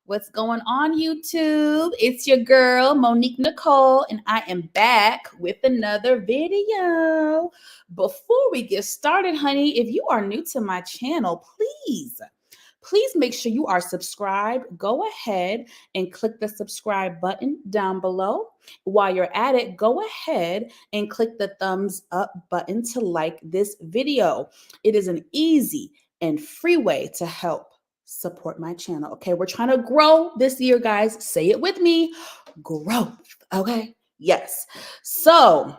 What's going on, YouTube? It's your girl, Monique Nicole, and I am back with another video. Before we get started, honey, if you are new to my channel, please make sure you are subscribed. Go ahead and click the subscribe button down below. While you're at it, go ahead and click the thumbs up button to like this video. It is an easy and free way to help support my channel. Okay, we're trying to grow this year, guys. Say it with me, growth. Okay, yes. So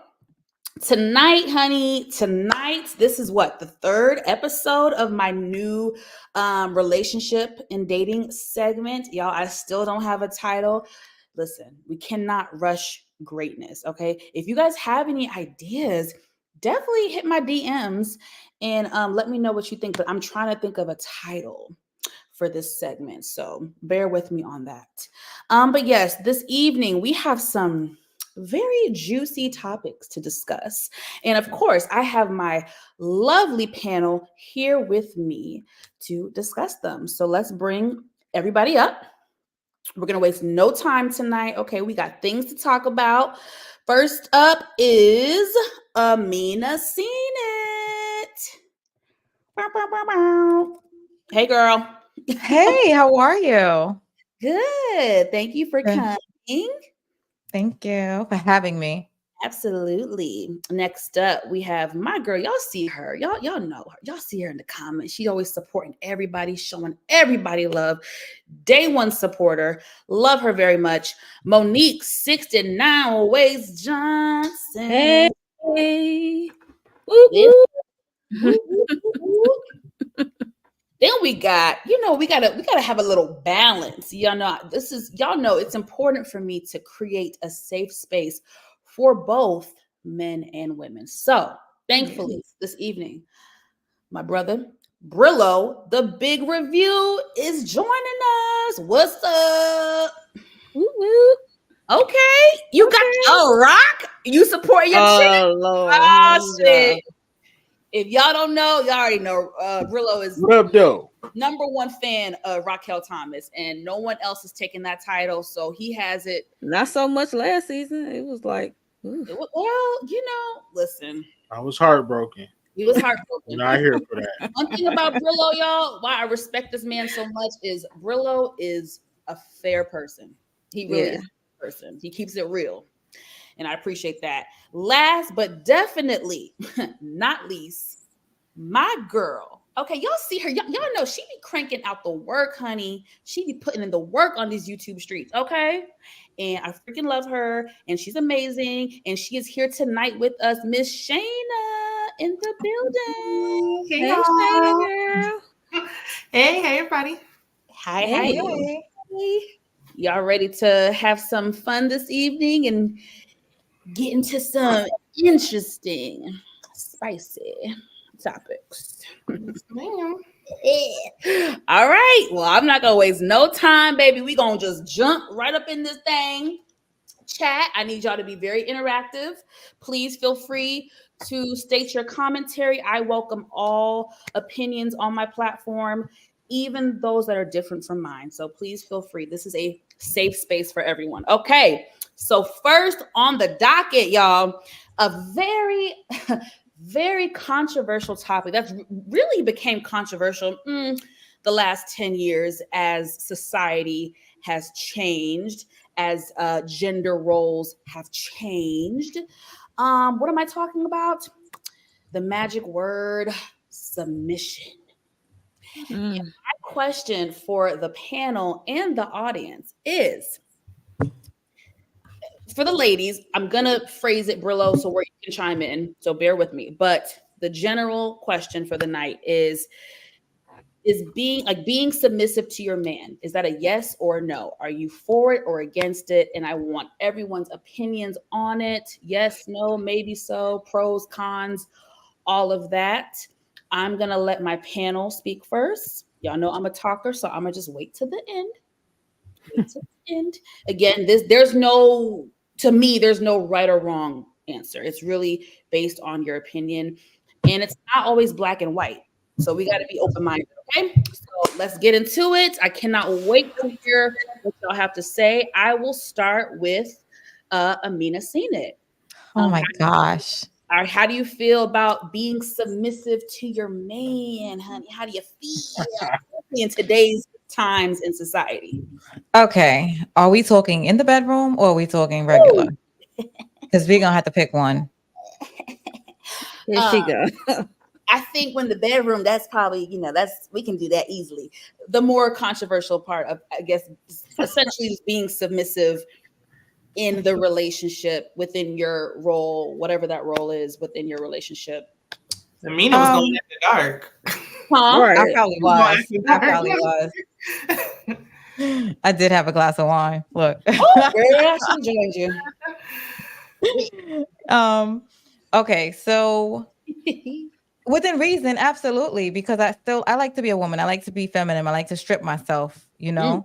tonight, honey, this is what, the third episode of my new relationship and dating segment. Y'all, I still don't have a title. Listen, we cannot rush greatness. Okay, if you guys have any ideas, definitely hit my DMs and let me know what you think. But I'm trying to think of a title for this segment, so bear with me on that. But yes, this evening we have some very juicy topics to discuss, and of course I have my lovely panel here with me to discuss them. So let's bring everybody up. We're gonna waste no time tonight. Okay, we got things to talk about. First up is Amina Seen It. Hey girl. Hey, how are you? Good. Thank you for Good. coming. Thank you for having me. Absolutely. Next up, we have my girl. Y'all see her. Y'all know her. Y'all see her in the comments. She always supporting everybody, showing everybody love. Day one supporter. Love her very much. Monique 69 Ways Johnson. Hey. Woo, woo. Woo, woo, woo. Then we got, we gotta have a little balance. Y'all know it's important for me to create a safe space for both men and women. So thankfully, this evening, my brother Brillo, the big review, is joining us. What's up? Woo, woo. Okay, you got a rock. You support your chick. Lord. Oh shit. If y'all don't know, y'all already know Brillo is number one fan of Raquel Thomas, and no one else is taking that title, so he has it. Not so much last season. It was like, listen. I was heartbroken. He was heartbroken. Not here for that. One thing about Brillo, y'all, why I respect this man so much is Brillo is a fair person. He really is a fair person. He keeps it real. And I appreciate that. Last but definitely not least, my girl. Okay, y'all see her. Y'all know she be cranking out the work, honey. She be putting in the work on these YouTube streets, okay? And I freaking love her, and she's amazing. And she is here tonight with us, Miss Shayna in the building. Hey, Shayna girl. Hey, everybody. Hi. Y'all ready to have some fun this evening and get into some interesting, spicy topics? All right. Well, I'm not gonna waste no time, baby. We gonna just jump right up in this thing. Chat. I need y'all to be very interactive. Please feel free to state your commentary. I welcome all opinions on my platform, even those that are different from mine. So please feel free. This is a safe space for everyone. Okay. So first on the docket, y'all, a very, very controversial topic that's really became controversial the last 10 years as society has changed, as gender roles have changed. What am I talking about? The magic word, submission. And my question for the panel and the audience is, for the ladies, I'm gonna phrase it, Brillo, so where you can chime in. So bear with me. But the general question for the night is being submissive to your man. Is that a yes or a no? Are you for it or against it? And I want everyone's opinions on it. Yes, no, maybe so, pros, cons, all of that. I'm gonna let my panel speak first. Y'all know I'm a talker, so I'm gonna just wait to the end. Again, there's no right or wrong answer. It's really based on your opinion, and it's not always black and white. So we got to be open-minded, Okay, so let's get into it. I cannot wait to hear what y'all have to say. I will start with Amina Seen It. Oh my gosh. How do you feel about being submissive to your man, honey? How do you feel in today's times in society? Okay. Are we talking in the bedroom or are we talking regular? Because we're gonna have to pick one. Here she go. I think when the bedroom, that's probably, that's we can do that easily. The more controversial part of, I guess, essentially just being submissive in the relationship within your role, whatever that role is within your relationship. Amina was going after dark. Huh? Right. I probably was. I probably was. I did have a glass of wine. Look. Oh, girl, I should have joined you. Okay, so within reason, absolutely, because I like to be a woman. I like to be feminine. I like to strip myself, and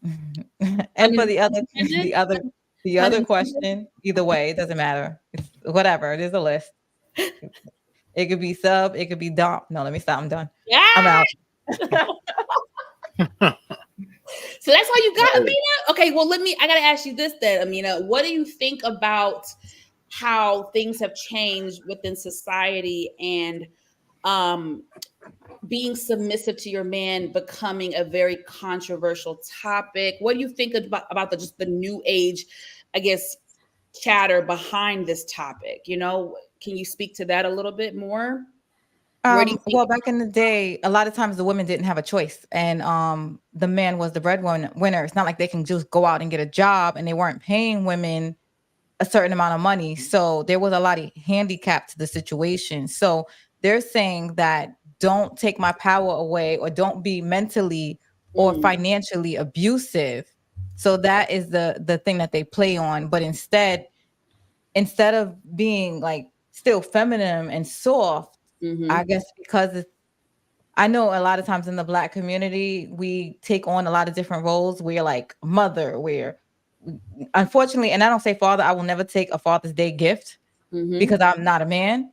for the other question, either way, it doesn't matter. It's whatever. There's a list. It could be sub, it could be dom. No, let me stop. I'm done. Yeah. I'm out. So that's all you got, Amina? Okay, well, I gotta ask you this then, Amina. What do you think about how things have changed within society and being submissive to your man becoming a very controversial topic? What do you think about just the new age, I guess, chatter behind this topic? Can you speak to that a little bit more? Well, back in the day, a lot of times the women didn't have a choice, and the man was the breadwinner. It's not like they can just go out and get a job, and they weren't paying women a certain amount of money. So there was a lot of handicap to the situation. So they're saying that don't take my power away, or don't be mentally or financially abusive. So that is the thing that they play on. But instead of being like still feminine and soft, I guess because I know a lot of times in the Black community, we take on a lot of different roles. We're like mother, unfortunately, and I don't say father, I will never take a Father's Day gift because I'm not a man.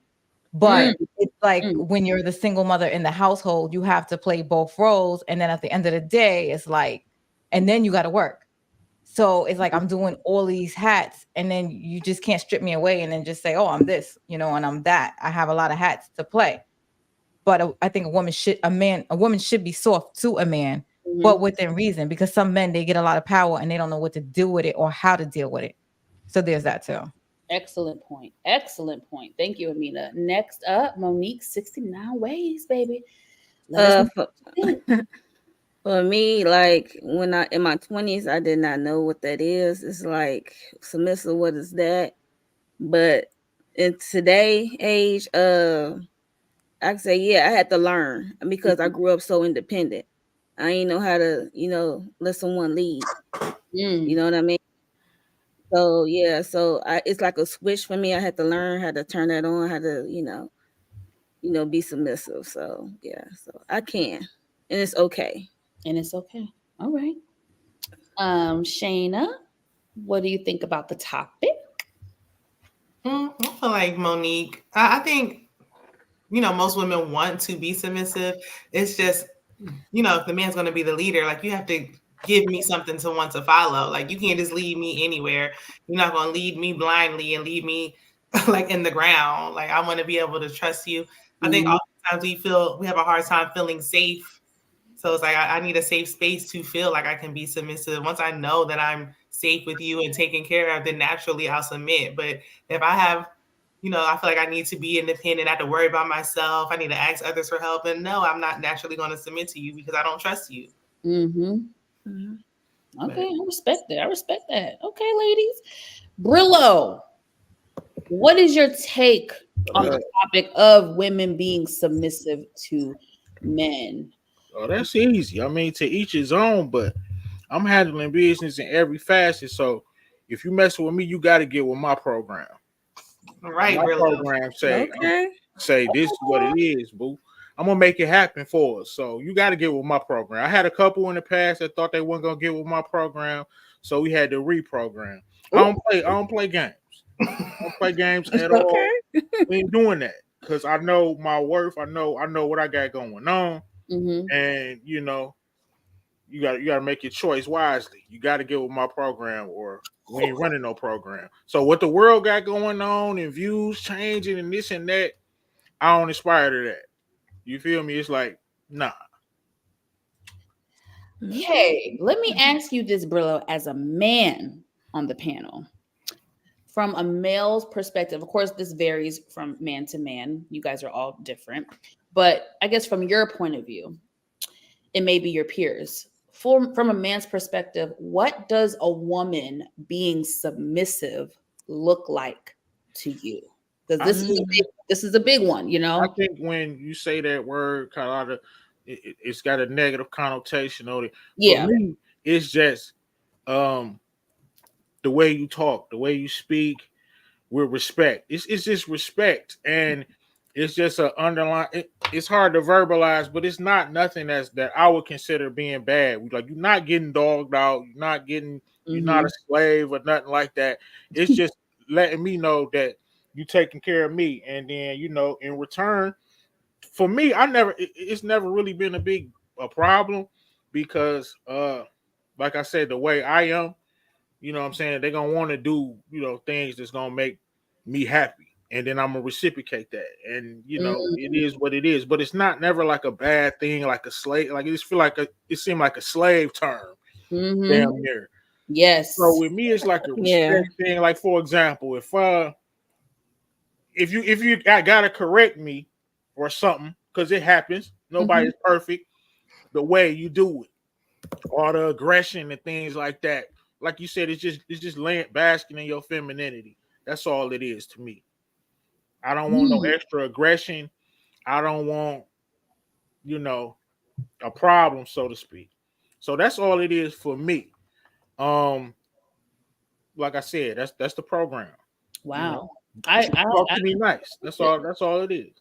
But it's like when you're the single mother in the household, you have to play both roles. And then at the end of the day, it's like, and then you got to work. So it's like I'm doing all these hats, and then you just can't strip me away and then just say, oh, I'm this, and I'm that. I have a lot of hats to play. But I think a woman should be soft to a man, but within reason, because some men, they get a lot of power and they don't know what to do with it or how to deal with it. So there's that too. Excellent point. Excellent point. Thank you, Amina. Next up, Monique, 69 ways, baby. For me, like when in my 20s, I did not know what that is. It's like submissive. What is that? But in today age, I can say, yeah, I had to learn because I grew up so independent. I didn't know how to, let someone lead. You know what I mean? So yeah, it's like a switch for me. I had to learn how to turn that on, how to, be submissive. So yeah, so I can, and it's okay. And it's okay. All right. Shayna, what do you think about the topic? I feel like Monique. I think, most women want to be submissive. It's just, if the man's going to be the leader, like you have to give me something to want to follow. Like you can't just lead me anywhere. You're not going to lead me blindly and leave me like in the ground. Like I want to be able to trust you. I think oftentimes we have a hard time feeling safe. So it's like I need a safe space to feel like I can be submissive. Once I know that I'm safe with you and taken care of, then naturally I'll submit. But if I have, I feel like I need to be independent, I have to worry about myself, I need to ask others for help, and no, I'm not naturally going to submit to you because I don't trust you. Okay, I respect that. Okay, ladies. Brillo, what is your take on the topic of women being submissive to men? Oh, that's easy. I mean, to each his own, but I'm handling business in every facet. So if you mess with me, you got to get with my program. Right, my program say this is what it is, boo. I'm gonna make it happen for us. So you got to get with my program. I had a couple in the past that thought they weren't gonna get with my program, so we had to reprogram. I don't play games. I don't play games at all. We ain't doing that. because I know my worth. I know what I got going on, Mm-hmm. and you know, you got to make your choice wisely. You got to get with my program, or we ain't running no program. So what the world got going on and views changing and this and that, I don't aspire to that. You feel me? It's like, nah. Okay, let me ask you this, Brillo, as a man on the panel. From a male's perspective, of course, this varies from man to man. You guys are all different. But I guess from your point of view, it may be your peers. From a man's perspective, what does a woman being submissive look like to you? Because this is a big one, you I know? think when you say that word, kind of, it's got a negative connotation on it. For Yeah. me, it's just the way you talk, the way you speak with respect. It's just respect, and it's just a underline. It's hard to verbalize, but it's not nothing that I would consider being bad. Like, you're not getting dogged out. You're not a slave or nothing like that. It's just letting me know that you taking care of me, and then in return, for me, it's never really been a problem, because like I said, the way I am, what I'm saying, they're gonna want to do things that's gonna make me happy, and then I'm gonna reciprocate that, and it is what it is. But it's not never like a bad thing, like a slave. Like, it seemed like a slave term, damn near. Yes. So with me, it's like a respect thing. Like, for example, if you gotta correct me or something, because it happens. Nobody's perfect. The way you do it, all the aggression and things like that. Like you said, it's just basking in your femininity. That's all it is to me. I don't want no extra aggression. I don't want, a problem, so to speak. So that's all it is for me. Um, like I said, that's the program. Wow. Talk to me nice. That's all it is.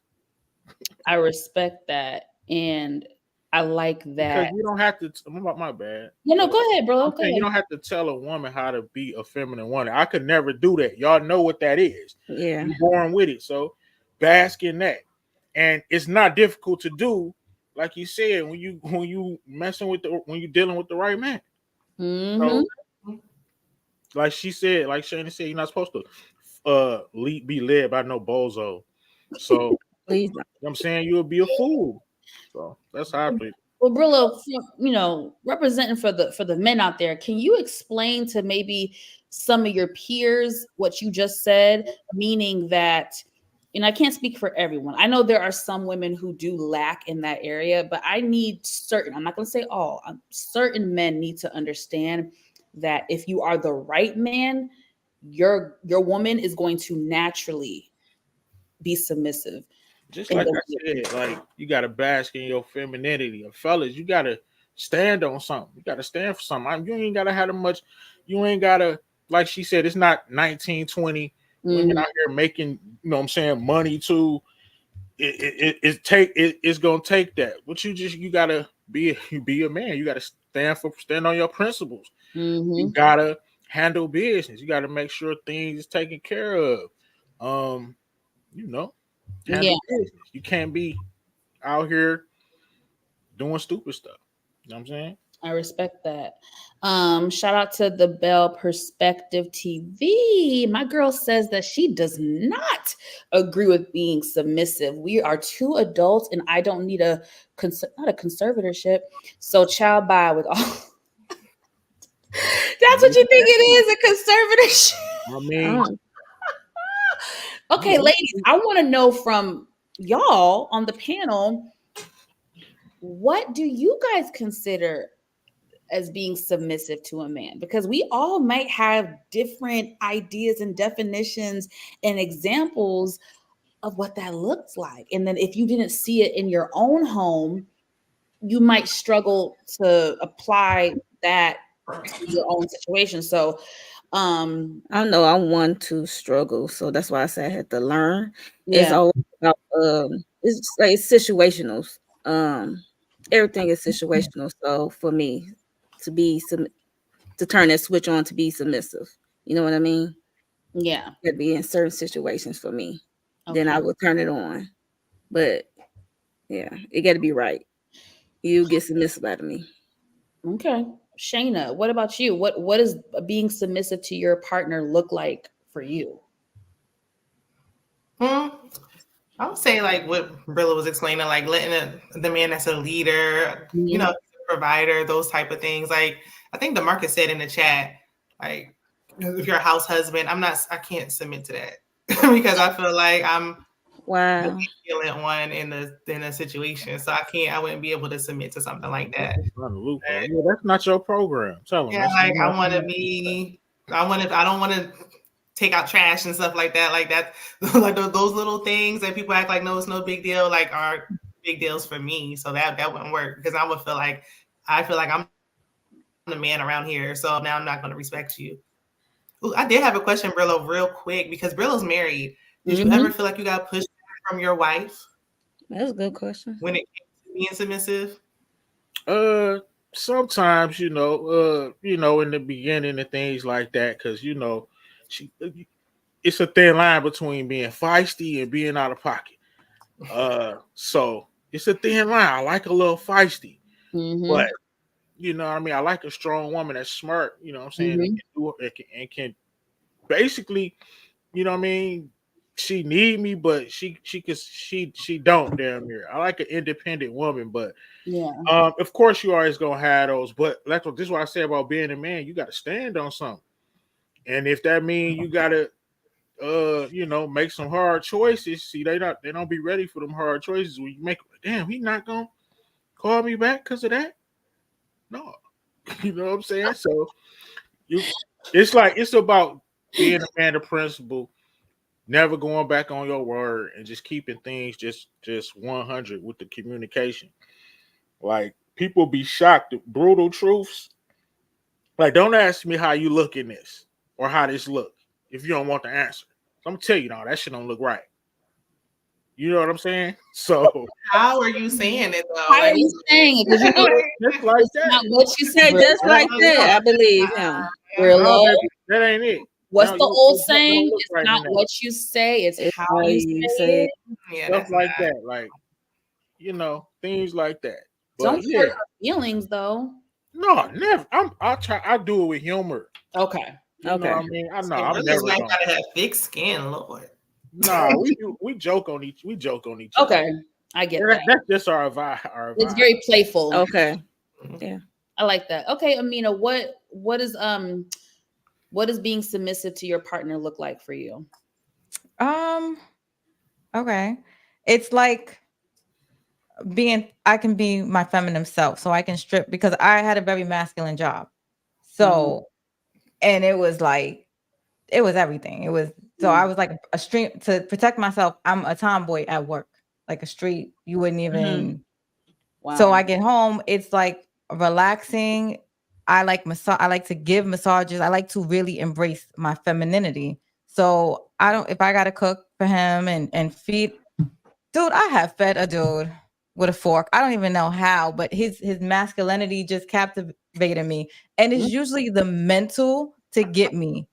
I respect that, and I like Because that. you don't have to. My bad. No, go ahead, bro. I'm Go saying, you ahead. don't have to tell a woman how to be a feminine woman. I could never do that. Y'all know what that is. Yeah. You're born with it. So bask in that. And it's not difficult to do, like you said, when you messing with when you're dealing with the right man. So, like she said, like Shana said, you're not supposed to be led by no bozo. So Please. I'm saying, you'll be a fool. So that's how I play. Well, Brillo, representing for the men out there, can you explain to maybe some of your peers what you just said? Meaning that, and I can't speak for everyone. I know there are some women who do lack in that area, but I need I'm not going to say all, certain men need to understand that if you are the right man, your woman is going to naturally be submissive. Just like I said, like, you gotta bask in your femininity. And fellas, you gotta stand on something. You gotta stand for something. You ain't gotta have much. You ain't gotta, like she said, it's not 1920 women out here making, what I'm saying, money too. It's gonna take that. But you gotta be a man. You gotta stand on your principles. You gotta handle business. You gotta make sure things is taken care of. You know. Handle business. You can't be out here doing stupid stuff. You know what I'm saying? I respect that. Shout out to the Bell Perspective TV. My girl says that she does not agree with being submissive. We are two adults, and I don't need not a conservatorship. So, child, bye with all. That's what you think it is, a conservatorship. I mean, okay, ladies, I want to know from y'all on the panel, what do you guys consider as being submissive to a man? Because we all might have different ideas and definitions and examples of what that looks like. And then if you didn't see it in your own home, you might struggle to apply that to your own situation. So I know I want to struggle, so that's why I said I had to learn. Yeah. It's always about it's just like situational. Everything is situational. So for me to turn that switch on to be submissive, you know what I mean? Yeah. It'd be in certain situations for me. then I would turn it on. But yeah, it got to be right. You get submissive out of me. Okay. Shayna, what about you? What does being submissive to your partner look like for you? Hmm. I would say like what Brilla was explaining, like letting the man that's a leader, you know, provider, those type of things. Like I think DeMarcus said in the chat, like if you're a house husband, I can't submit to that because I feel like I'm the Wow. vigilant one in the situation, so I wouldn't be able to submit to something like that. Run the loophole. Yeah, that's not your program. Tell them Yeah, that's like not I don't want to take out trash and stuff like that. Like that, like those little things that people act like no, it's no big deal. Like are big deals for me. So that wouldn't work because I feel like I'm the man around here. So now I'm not going to respect you. Ooh, I did have a question, Brillo, real quick because Brillo's married. Did you ever feel like you got pushed from your wife? That's a good question. When it came to being submissive? Sometimes in the beginning and things like that, because she it's a thin line between being feisty and being out of pocket. So it's a thin line. I like a little feisty, but you know what I mean. I like a strong woman that's smart. You know what I'm saying, and can basically, you know what I mean. She need me, but she don't damn near. I like an independent woman, but of course you always gonna have those. But this is what I say about being a man. You got to stand on something, and if that means you gotta make some hard choices. See, they don't be ready for them hard choices when you make. Damn, he not gonna call me back because of that. No, you know what I'm saying. So it's about being a man of principle, never going back on your word, and just keeping things just 100 with the communication. Like people be shocked at brutal truths. Like, don't ask me how you look in this or how this look if you don't want the answer. I'm gonna tell you now that shit don't look right. You know what I'm saying? So How are you saying it though? How are you saying it? Because just like it's that. not what you Say said. just like that. I believe him. No, baby, that ain't it. What's No, the old that don't saying? look It's right not in that. what you say, it's It's how how you you say say it. Yeah, Stuff that's like not. that, like things like that. Don't But hurt yeah, her feelings though. no, never. I do it with humor. Okay. You know what I mean? I know So I'm Brilla's never wife gonna. gotta have thick skin, Lord. Nah, we joke on each other. Okay. I get Yeah, that. that's just our vibe. Our It's vibe. very playful. Okay. Yeah. I like that. Okay, Amina, what does being submissive to your partner look like for you? Okay. It's like I can be my feminine self, so I can strip because I had a very masculine job. So, and it was like, it was everything. It was, so I was like a street to protect myself. I'm a tomboy at work, like a street. You wouldn't even, so I get home. It's like relaxing. I like I like to give massages. I like to really embrace my femininity. So if I got to cook for him and feed, dude, I have fed a dude with a fork. I don't even know how, but his masculinity just captivated me. And it's usually the mental to get me.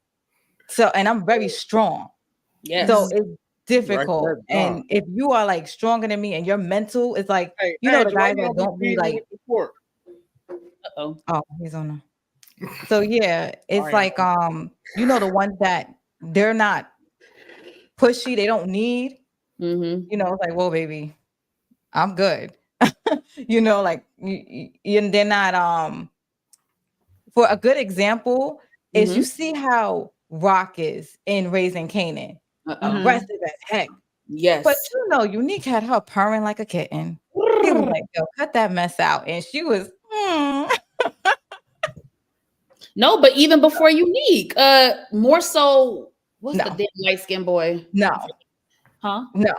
So, and I'm very strong. Yes. So it's Right difficult. there, dog. And if you are like stronger than me and your mental is like, Hey, the Angela, guys you that don't be don't be feeding me like, with the fork. Uh-oh. oh, he's on the. So yeah, it's I like, the ones that they're not pushy, they don't need, it's like, whoa, baby, I'm good. Like and they're not for a good example is you see how Rock is in Raising Canaan. Aggressive as heck. Yes. But Unique had her purring like a kitten. He was like, yo, cut that mess out. And she was No, but even before Unique, more so, what's the damn light skinned boy? No. Huh? No.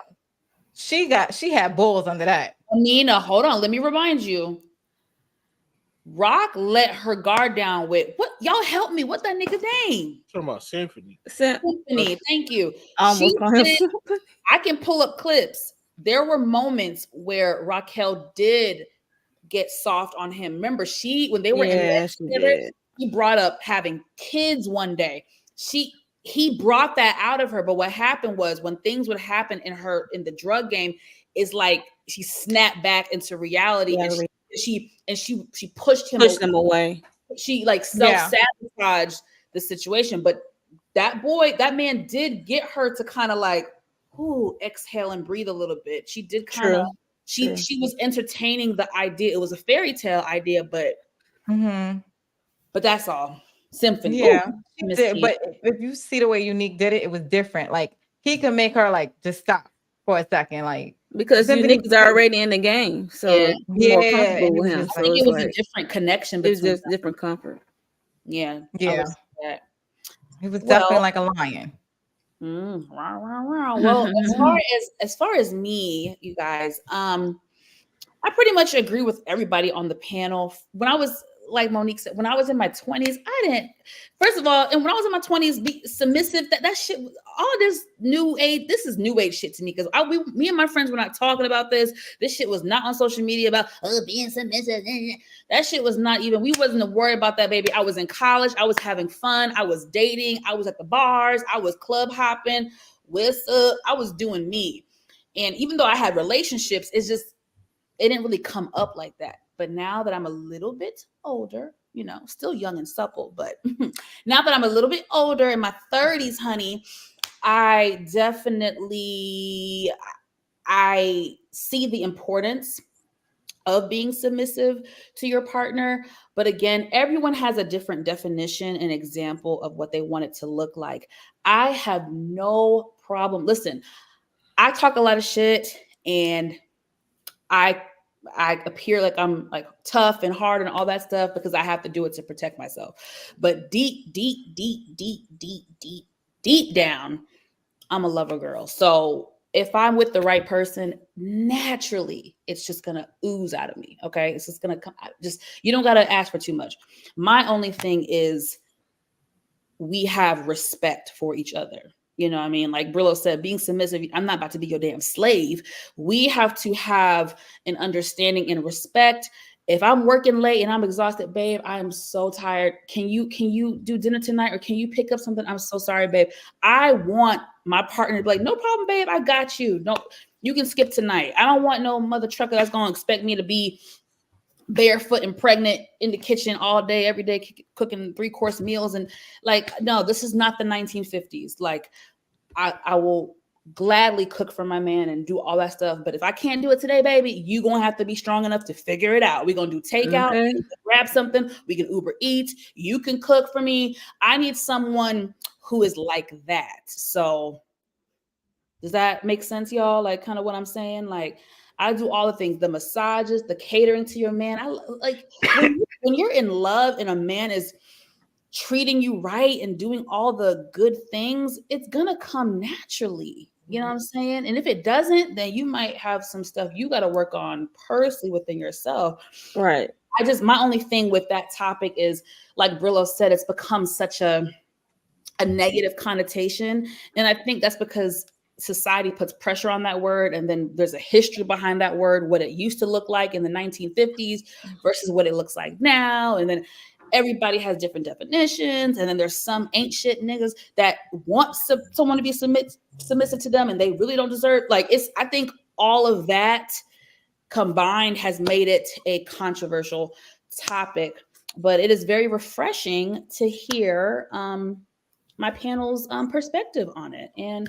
She had balls under that. Amina, hold on. Let me remind you. Rock let her guard down with what? Y'all help me. What that nigga name? Talking about Symphony. Symphony. Thank you. Almost I can pull up clips. There were moments where Raquel did get soft on him. Remember, when they were in together, he brought up having kids one day. he brought that out of her. But what happened was when things would happen in the drug game, is like she snapped back into reality, and she pushed him away. She like self-sabotaged the situation. But that man did get her to kind of like, exhale and breathe a little bit. She did kind of she was entertaining the idea. It was a fairy tale idea, but that's all. Symphony. Yeah. She did, but if you see the way Unique did it, it was different. Like he could make her like just stop for a second, like because Unique is already in the game, so more comfortable with him. I think it was a different connection between them. It was just different comfort. Yeah. He was definitely like a lion. Well, as far as me, you guys, I pretty much agree with everybody on the panel. When I was, like Monique said, when I was in my 20s, I didn't, first of all, and when I was in my 20s, be submissive, that shit, all this new age, this is new age shit to me, because me and my friends were not talking about this. This shit was not on social media about being submissive. That shit was not even, we wasn't worried about that, baby. I was in college. I was having fun. I was dating. I was at the bars. I was club hopping. I was doing me. And even though I had relationships, it didn't really come up like that. But now that I'm a little bit older, still young and supple, but now that I'm a little bit older, in my 30s, honey, I definitely, I see the importance of being submissive to your partner. But again, everyone has a different definition and example of what they want it to look like. I have no problem. Listen, I talk a lot of shit, and I appear like I'm like tough and hard and all that stuff because I have to do it to protect myself. But deep down, I'm a lover girl. So if I'm with the right person, naturally, it's just going to ooze out of me. Okay. It's just going to come. You don't got to ask for too much. My only thing is we have respect for each other. You know what I mean? Like Brillo said, being submissive, I'm not about to be your damn slave. We have to have an understanding and respect. If I'm working late and I'm exhausted, babe, I am so tired. Can you do dinner tonight, or can you pick up something? I'm so sorry, babe. I want my partner to be like, no problem, babe. I got you. No, you can skip tonight. I don't want no mother trucker that's going to expect me to be barefoot and pregnant in the kitchen all day, every day, cooking 3-course meals. And like, no, this is not the 1950s. Like I will gladly cook for my man and do all that stuff. But if I can't do it today, baby, you going to have to be strong enough to figure it out. We're going to do takeout, grab something. We can Uber Eats. You can cook for me. I need someone who is like that. So does that make sense, y'all? Like kind of what I'm saying? Like, I do all the things, the massages, the catering to your man. I like when you're in love and a man is treating you right and doing all the good things, it's gonna come naturally. You know what I'm saying? And if it doesn't, then you might have some stuff you got to work on personally within yourself. Right. My only thing with that topic is, like Brillo said, it's become such a negative connotation. And I think that's because society puts pressure on that word, and then there's a history behind that word, what it used to look like in the 1950s versus what it looks like now. And then everybody has different definitions, and then there's some ain't shit niggas that want someone to be submissive to them, and they really don't deserve. Like, I think all of that combined has made it a controversial topic, but it is very refreshing to hear my panel's perspective on it. And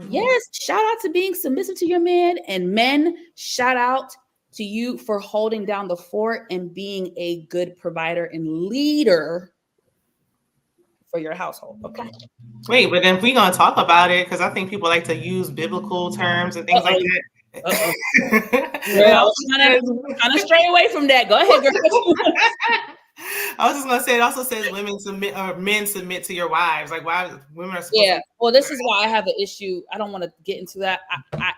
yes, shout out to being submissive to your man, and men, shout out to you for holding down the fort and being a good provider and leader for your household. Okay. Wait, but then if we're going to talk about it, because I think people like to use biblical terms and things like that. Well, kind of stray away from that. Go ahead, girl. I was just gonna say, it also says women submit, or men submit to your wives. Like, why women are supposed to. Well, this is why I have an issue. I don't want to get into that.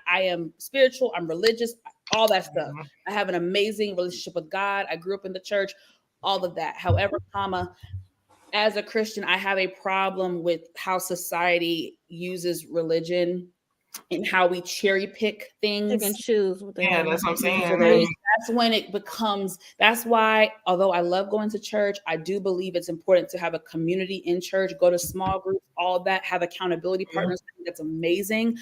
I am spiritual. I'm religious. All that stuff. I have an amazing relationship with God. I grew up in the church. All of that. However, as a Christian, I have a problem with how society uses religion and how we cherry pick things. They can choose. Yeah, that's what I'm saying. That that's when it becomes, that's why, although I love going to church, I do believe it's important to have a community in church, go to small groups, all that, have accountability partners. I think that's amazing.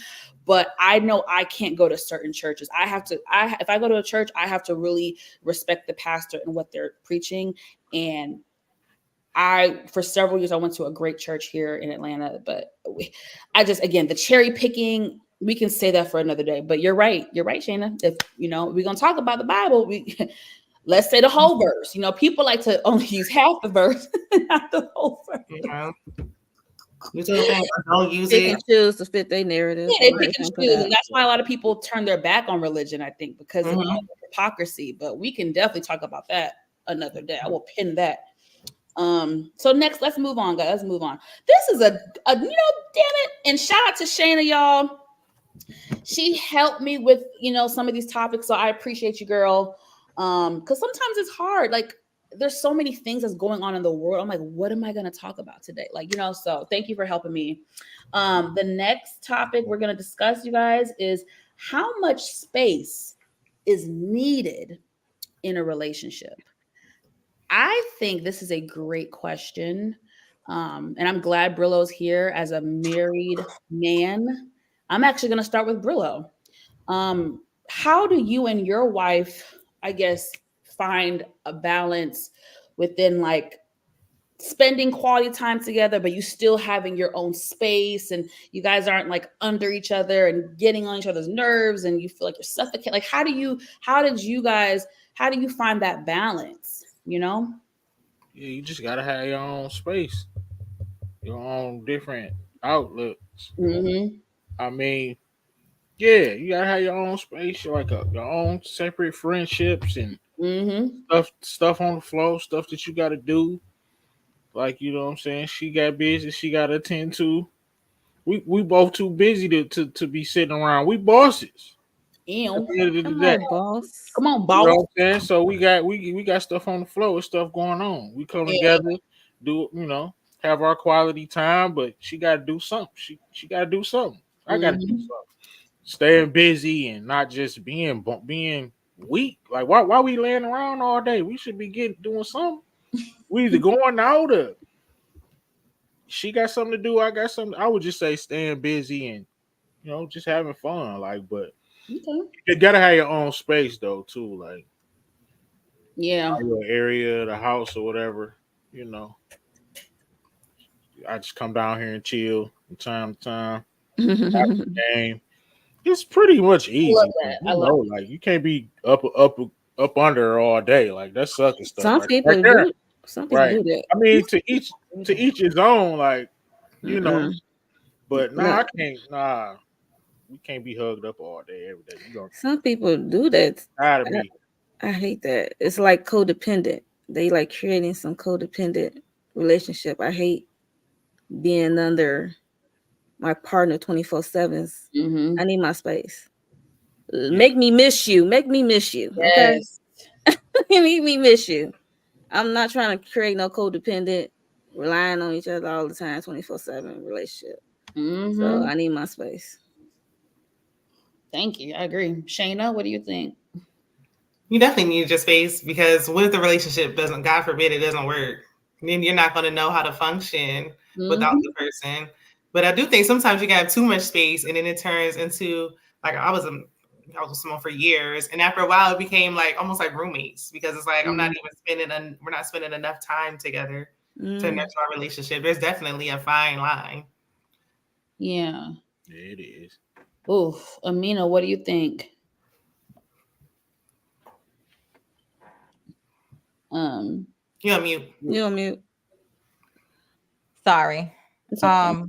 But I know I can't go to certain churches. If I go to a church, I have to really respect the pastor and what they're preaching. And for several years, I went to a great church here in Atlanta, but again, the cherry picking, we can say that for another day, but you're right. You're right, Shayna. If, we're going to talk about the Bible, let's say the whole verse. People like to only use half the verse, not the whole verse. Yeah. Don't use They it. can choose to fit their narrative. Yeah, they pick and choose, and that's why a lot of people turn their back on religion, I think, because of all the hypocrisy. But we can definitely talk about that another day. I will pin that. So next, let's move on, guys. Let's move on. This is a damn it, and shout out to Shayna, y'all. She helped me with some of these topics, so I appreciate you, girl. Because sometimes it's hard. Like, there's so many things that's going on in the world. I'm like, what am I going to talk about today? So thank you for helping me. The next topic we're going to discuss, you guys, is how much space is needed in a relationship. I think this is a great question. And I'm glad Brillo's here as a married man. I'm actually going to start with Brillo. How do you and your wife, I guess, find a balance within like spending quality time together, but you still having your own space and you guys aren't like under each other and getting on each other's nerves and you feel like you're suffocating? Like, how do you find that balance? Yeah, you just gotta have your own space, your own different outlets. Mm-hmm. I mean, yeah, you gotta have your own space, like your own separate friendships and stuff on the floor, stuff that you gotta do. Like, you know what I'm saying? She got business she gotta attend to. We both too busy to be sitting around. We bosses. At the end of the day. Boss. Come on, You boss. know what I'm saying? So we got stuff on the floor, stuff going on. We come together, do have our quality time, but she gotta do something. She gotta do something. I gotta do something. Staying busy and not just being weak. Like, why we laying around all day? We should be doing something. We either going out or she got something to do. I got something. I would just say staying busy and just having fun. Like, but you gotta have your own space though too. Like, your area, the house or whatever. I just come down here and chill from time to time. After the game. It's pretty much easy. I love that. Like, you can't be up under her all day. Like, that's sucking stuff. Some like, people right there. do. Some people do that. I mean, to each his own. Like, But I can't. Nah, we can't be hugged up all day every day. Some people do that. Tired of me. I hate that. It's like codependent. They like creating some codependent relationship. I hate being under my partner 24/7. I need my space. Make me miss you. Make me miss you. Okay. Yes. Make me miss you. I'm not trying to create no codependent, relying on each other all the time, 24/7 relationship. So I need my space. Thank you. I agree. Shayna, what do you think? You definitely need your space, because what if the relationship doesn't, God forbid, it doesn't work? Then you're not going to know how to function without the person. But I do think sometimes you got too much space, and then it turns into, like, I was with someone for years, and after a while it became like almost like roommates, because it's like we're not spending enough time together to nurture our relationship. There's definitely a fine line. Yeah. It is. Oh, Amina, what do you think? You're on mute. You're on mute. Sorry. Okay.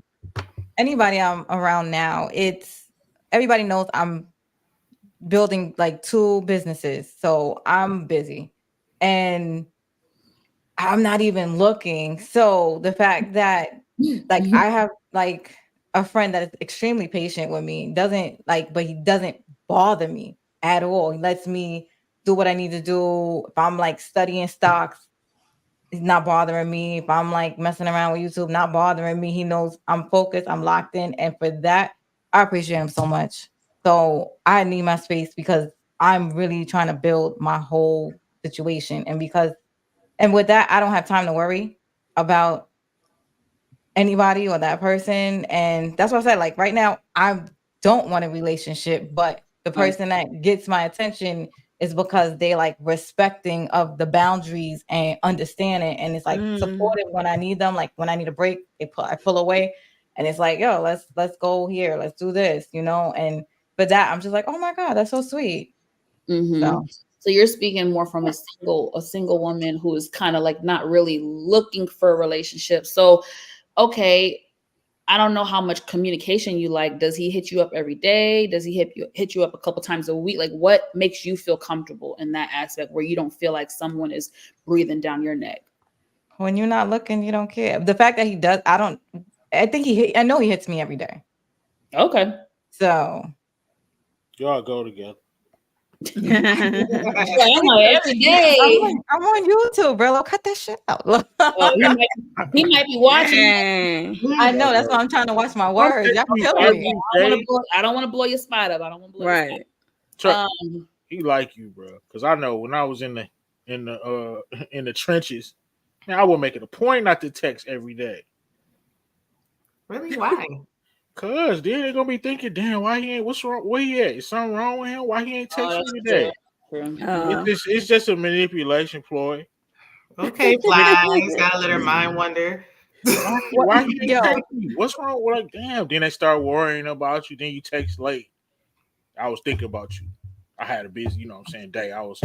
Anybody I'm around now, everybody knows I'm building like 2 businesses. So I'm busy and I'm not even looking. So the fact that like I have like a friend that is extremely patient with me, but he doesn't bother me at all. He lets me do what I need to do. If I'm like studying stocks, he's not bothering me. If I'm like messing around with YouTube, not bothering me. He knows I'm focused, I'm locked in. And for that, I appreciate him so much. So I need my space because I'm really trying to build my whole situation. And with that, I don't have time to worry about anybody or that person. And that's what I said. Like right now, I don't want a relationship, but the Right. person that gets my attention is because they like respecting of the boundaries and understanding. And it's like supportive when I need them. Like when I need a break, I pull away, and it's like, yo, let's go here, let's do this, And for that, I'm just like, oh my God, that's so sweet. So you're speaking more from a single woman who is kind of like not really looking for a relationship. So, okay, I don't know how much communication you like. Does he hit you up every day? Does he hit you up a couple times a week? Like, what makes you feel comfortable in that aspect where you don't feel like someone is breathing down your neck? When you're not looking, you don't care. The fact that he does, I know he hits me every day. Okay. So y'all go together. Yeah, I'm like, every day. I'm on YouTube, bro. Cut that shit out. He might be watching. I know. That's why I'm trying to watch my words. Y'all killing me. I don't want to blow your spot up. I don't want to blow your Right. spot. He like you, bro. Because I know when I was in the trenches, man, I would make it a point not to text every day. Really? Why? Cause then they're gonna be thinking, damn, why he ain't? What's wrong? Where he at? Is something wrong with him? Why he ain't text me today? It's just a manipulation ploy. Okay, Flies. Gotta let her mind wander. Why he ain't text me? What's wrong? Well, like, damn. Then they start worrying about you. Then you text late. I was thinking about you. I had a busy, you know what I'm saying, day. I was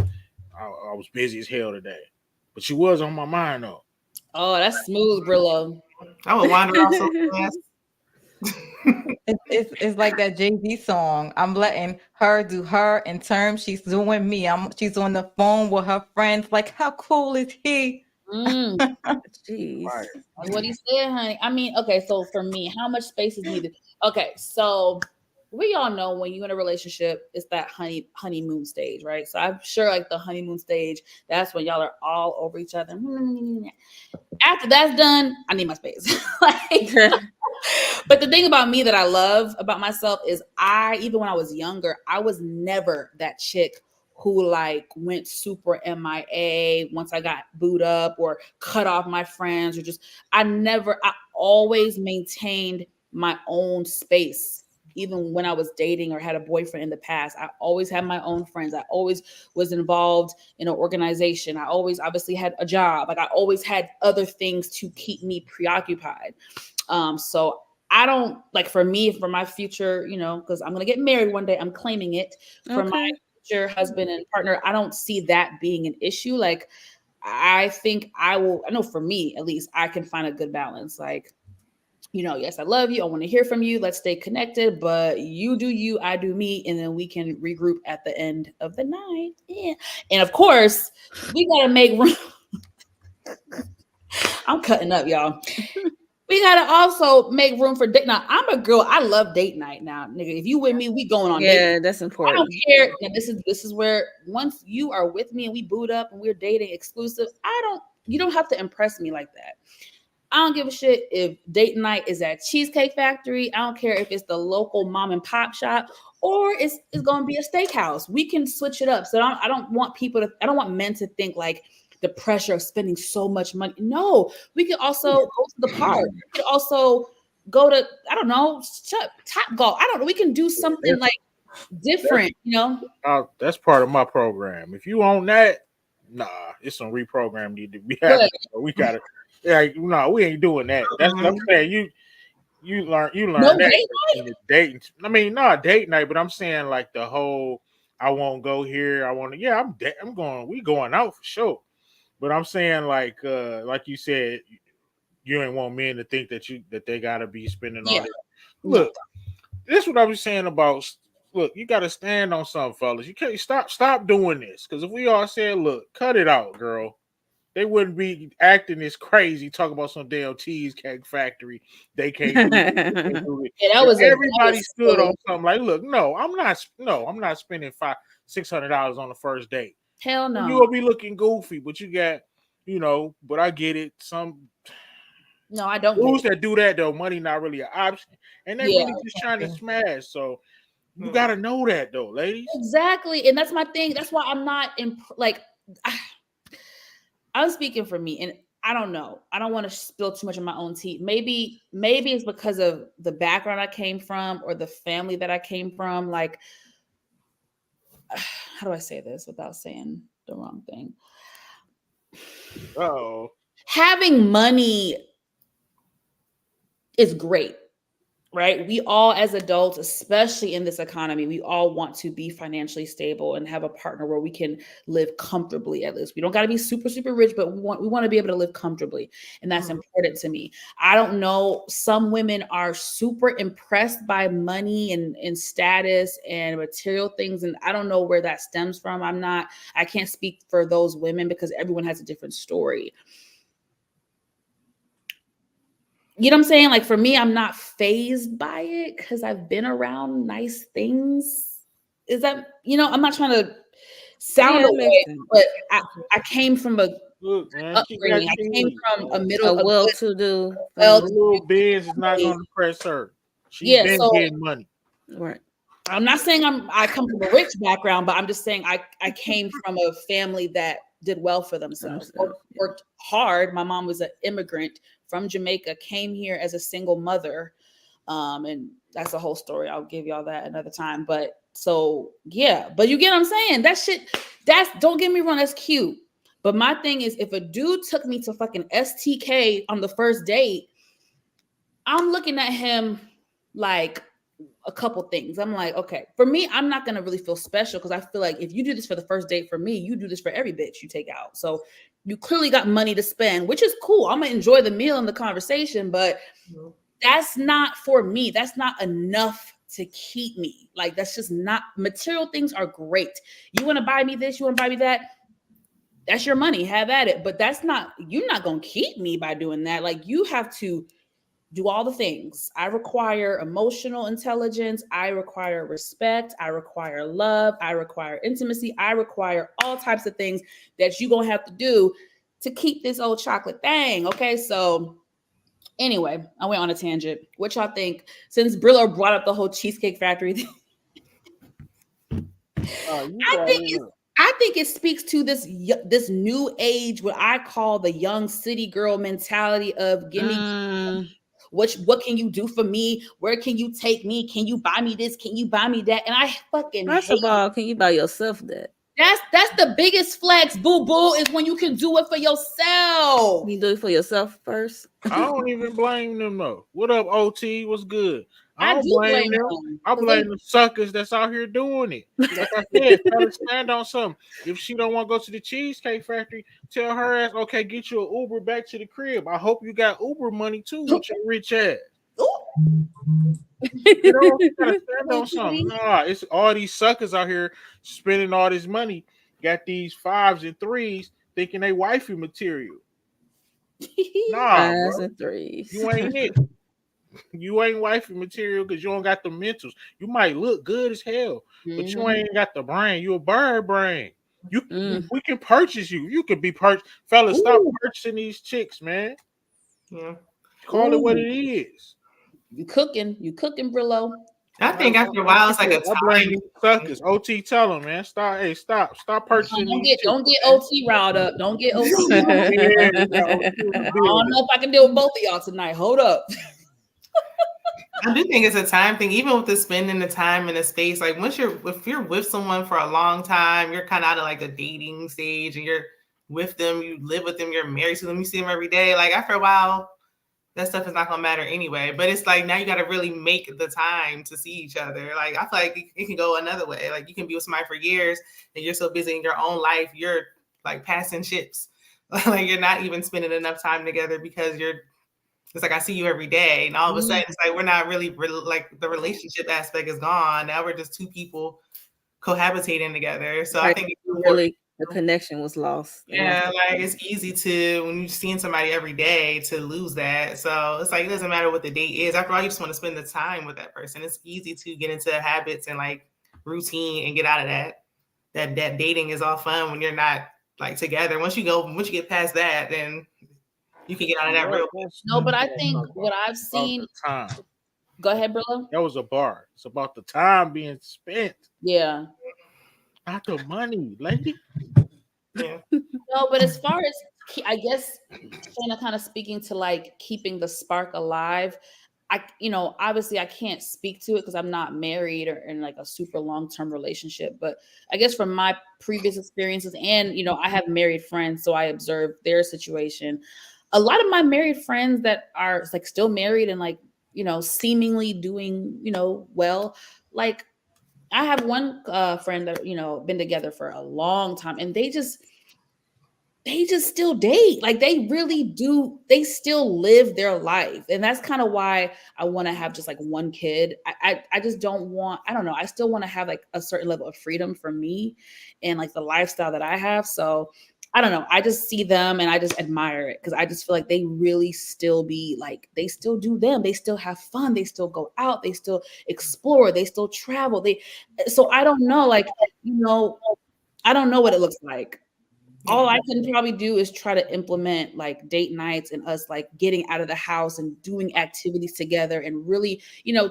busy as hell today. But you was on my mind though. Oh, that's smooth, Brillo. I would wander off so fast. It's like that Jay-Z song. I'm letting her do her in terms. She's doing me. She's on the phone with her friends. Like, how cool is he? Jeez. Right. What he said, honey. I mean, okay, so for me, how much space is needed? Okay, so we all know when you're in a relationship, it's that honeymoon stage, right? So I'm sure like the honeymoon stage, that's when y'all are all over each other. After that's done, I need my space. But the thing about me that I love about myself is even when I was younger, I was never that chick who like went super MIA once I got booed up or cut off my friends or I always maintained my own space. Even when I was dating or had a boyfriend in the past, I always had my own friends. I always was involved in an organization. I always obviously had a job. Like I always had other things to keep me preoccupied. So I don't like for my future, because I'm going to get married one day. I'm claiming it for my future husband and partner. I don't see that being an issue. Like, I think I know for me, at least, I can find a good balance. Like, yes, I love you. I want to hear from you. Let's stay connected, but you do you, I do me. And then we can regroup at the end of the night. Yeah. And of course, we got to make room. I'm cutting up, y'all. We gotta also make room for date. Now, I'm a girl. I love date night. Now, nigga, if you with me, we going on. Yeah, that's important. I don't care. Now, this is where once you are with me and we boot up and we're dating exclusive, you don't have to impress me like that. I don't give a shit if date night is at Cheesecake Factory. I don't care if it's the local mom and pop shop or it's going to be a steakhouse. We can switch it up. So I don't want men to think like the pressure of spending so much money. No, we could also go to the park. We could also go to, I don't know, Top Golf. I don't know. We can do something like different, That's part of my program. If you own that, nah, it's some reprogram need to be happening. So we gotta, we ain't doing that. That's what I'm saying. You learn no that in the dating. I mean, not date night, but I'm saying like the whole. I won't go here. I want to. Yeah, I'm going. We going out for sure. But I'm saying like you said, you ain't want men to think that they gotta be spending all that. Look, this is what I was saying about. Look, you got to stand on something, fellas. You can't stop doing this because if we all said, "Look, cut it out, girl," they wouldn't be acting this crazy, talking about some damn Cheesecake Factory. They can't do it. Yeah, everybody stood on something like, "Look, no, I'm not spending $500-$600 on the first date. Hell no. You will be looking goofy, but you got, but I get it. No, I don't. Rules that do that though, money not really an option, and they really just trying to smash. So, You got to know that though, ladies. Exactly. And that's my thing. That's why I'm not I'm speaking for me, and I don't know. I don't want to spill too much of my own tea. Maybe it's because of the background I came from or the family that I came from. Like, how do I say this without saying the wrong thing? Oh, Having money is great, right? We all, as adults, especially in this economy, we all want to be financially stable and have a partner where we can live comfortably. At least we don't got to be super, super rich, but we want to be able to live comfortably. And that's important to me. I don't know. Some women are super impressed by money and status and material things. And I don't know where that stems from. I can't speak for those women because everyone has a different story. You know what I'm saying? Like for me, I'm not fazed by it because I've been around nice things. Is that, I'm not trying to sound away, but I came from a upbringing. I came from a well-to-do. Little biz is not going to impress her. She's been getting money. Right. I'm not saying I come from a rich background, but I'm just saying I came from a family that did well for themselves, worked hard. My mom was an immigrant from Jamaica, came here as a single mother. And that's a whole story. I'll give y'all that another time. But so, yeah, but you get what I'm saying? That shit, don't get me wrong, that's cute. But my thing is, if a dude took me to fucking STK on the first date, I'm looking at him like a couple things. I'm like, okay, for me, I'm not going to really feel special because I feel like if you do this for the first date for me, you do this for every bitch you take out. So you clearly got money to spend, which is cool. I'm going to enjoy the meal and the conversation, but that's not for me. That's not enough to keep me. Like, that's just not, material things are great. You want to buy me this, you want to buy me that, that's your money, have at it. But you're not going to keep me by doing that. Like, you have to do all the things. I require emotional intelligence. I require respect. I require love. I require intimacy. I require all types of things that you're going to have to do to keep this old chocolate thing. Okay. So anyway, I went on a tangent. What y'all think? Since Brillo brought up the whole Cheesecake Factory thing, I think it speaks to this new age, what I call the young city girl mentality of give me what can you do for me? Where can you take me? Can you buy me this? Can you buy me that? And I fucking First of all, can you buy yourself that? That's the biggest flex, boo-boo, is when you can do it for yourself. You do it for yourself first. I don't even blame them though. What up, OT? What's good? I don't blame them. I blame the suckers that's out here doing it. Like I said, try to stand on something. If she don't want to go to the Cheesecake Factory, tell her ass, okay, get you an Uber back to the crib. I hope you got Uber money too with your rich ass. You gotta stand on something. Nah, it's all these suckers out here spending all this money, got these 5s and 3s, thinking they wifey material. Nah, 5s bro. and 3s. You ain't it. You ain't wifey material because you don't got the mentals. You might look good as hell, but you ain't got the brain. You a bird brain. We can purchase you. You could be purchased. Fellas, stop purchasing these chicks, man. Yeah. Call it what it is. You cooking, Brillo. I think after a while, it's like a time. Suckers. OT, tell them, man. Stop purchasing. Don't get OT riled up. Don't get OT. I don't know if I can deal with both of y'all tonight. Hold up. I do think it's a time thing, even with the spending the time and the space. Like if you're with someone for a long time, you're kind of out of like a dating stage, and you're with them, you live with them, you're married to them, you see them every day. Like after a while, that stuff is not gonna matter anyway. But it's like now you got to really make the time to see each other. Like I feel like it can go another way. Like you can be with somebody for years, and you're so busy in your own life, you're like passing ships. Like you're not even spending enough time together because it's like I see you every day, and all of a sudden it's like we're not really like the relationship aspect is gone. Now we're just two people cohabitating together. So I think really the connection was lost. Yeah, like it's easy to when you're seeing somebody every day to lose that. So it's like it doesn't matter what the date is. After all, you just want to spend the time with that person. It's easy to get into habits and like routine and get out of that. That dating is all fun when you're not like together. Once you get past that, then you can get out of that real quick. No, but I think what I've seen, Go ahead, Brillo. That was a bar. It's about the time being spent, Yeah. not the money, lady. Yeah. No, but as far as I guess Shayna kind of speaking to like keeping the spark alive, obviously I can't speak to it because I'm not married or in like a super long-term relationship. But I guess from my previous experiences, and I have married friends, so I observe their situation. A lot of my married friends that are like still married and like, seemingly doing, well, like I have one friend that, been together for a long time, and they just still date. Like they really do. They still live their life. And that's kind of why I want to have just like one kid. I just don't want, I don't know. I still want to have like a certain level of freedom for me and like the lifestyle that I have. So I don't know. I just see them and I just admire it because I just feel like they really still be like, they still do them. They still have fun. They still go out. They still explore. They still travel. So I don't know, like, I don't know what it looks like. All I can probably do is try to implement like date nights and us like getting out of the house and doing activities together and really,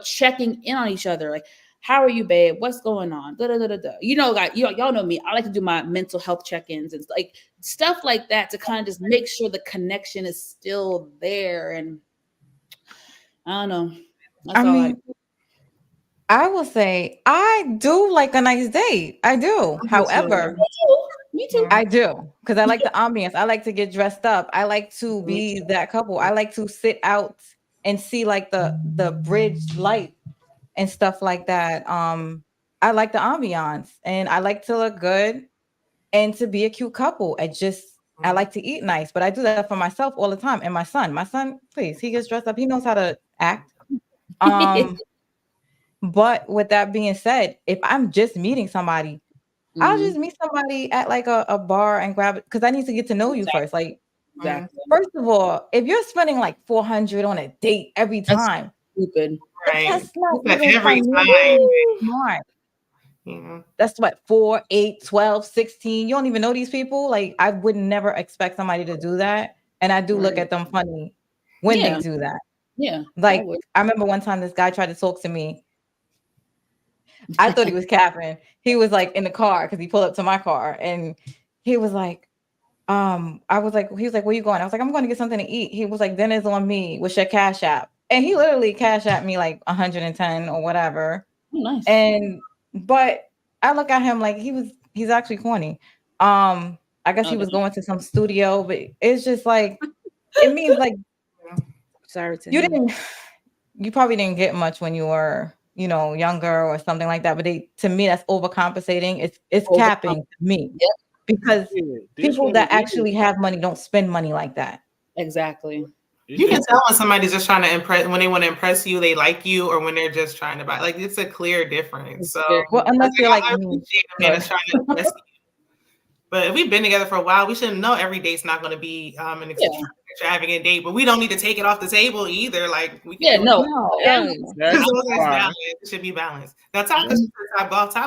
checking in on each other. Like, how are you, babe? What's going on? Da, da, da, da, da. Like y'all know me. I like to do my mental health check-ins and like stuff like that to kind of just make sure the connection is still there. And I don't know. That's all I do. I will say I do like a nice date. I do. However, Me too. I do because I like the ambience. I like to get dressed up. I like to be that couple. I like to sit out and see like the bridge light and stuff like that. I like the ambiance and I like to look good and to be a cute couple. I like to eat nice, but I do that for myself all the time. And my son, please, he gets dressed up. He knows how to act. But with that being said, if I'm just meeting somebody, I'll just meet somebody at like a bar and grab it because I need to get to know you first. Like, Exactly. first of all, if you're spending like 400 on a date every time, Stupid. Right. that's not That's even every financially time. smart. Yeah. That's what 4, 8, 12, 16. You don't even know these people. Like, I would never expect somebody to do that. And I do look Right. at them funny when Yeah. they do that. Yeah. Like, I remember one time this guy tried to talk to me. I thought he was capping. He was like in the car because he pulled up to my car and he was like, I was like, he was like, where you going? I was like, I'm going to get something to eat. He was like, dinner's on me. What's your cash app? And he literally cash at me like 110 or whatever. Oh, nice. But I look at him like he's actually corny. I guess he was going to some studio, but it's just like, it means like, Sorry to him. you probably didn't get much when you were, younger or something like that. But to me, that's overcompensating. It's capping to me. Yep. Because This people what that it is. actually have money don't spend money like that. Exactly. You can tell when somebody's just trying to impress, when they want to impress you, they like you, or when they're just trying to buy. Like, it's a clear difference. So, Well, unless you're like I me. appreciate a man that's trying to impress you. But if we've been together for a while, we should know every date's not going to be an extravagant date. But we don't need to take it off the table either. Like, we can That's balance. It should be balanced. Now, Top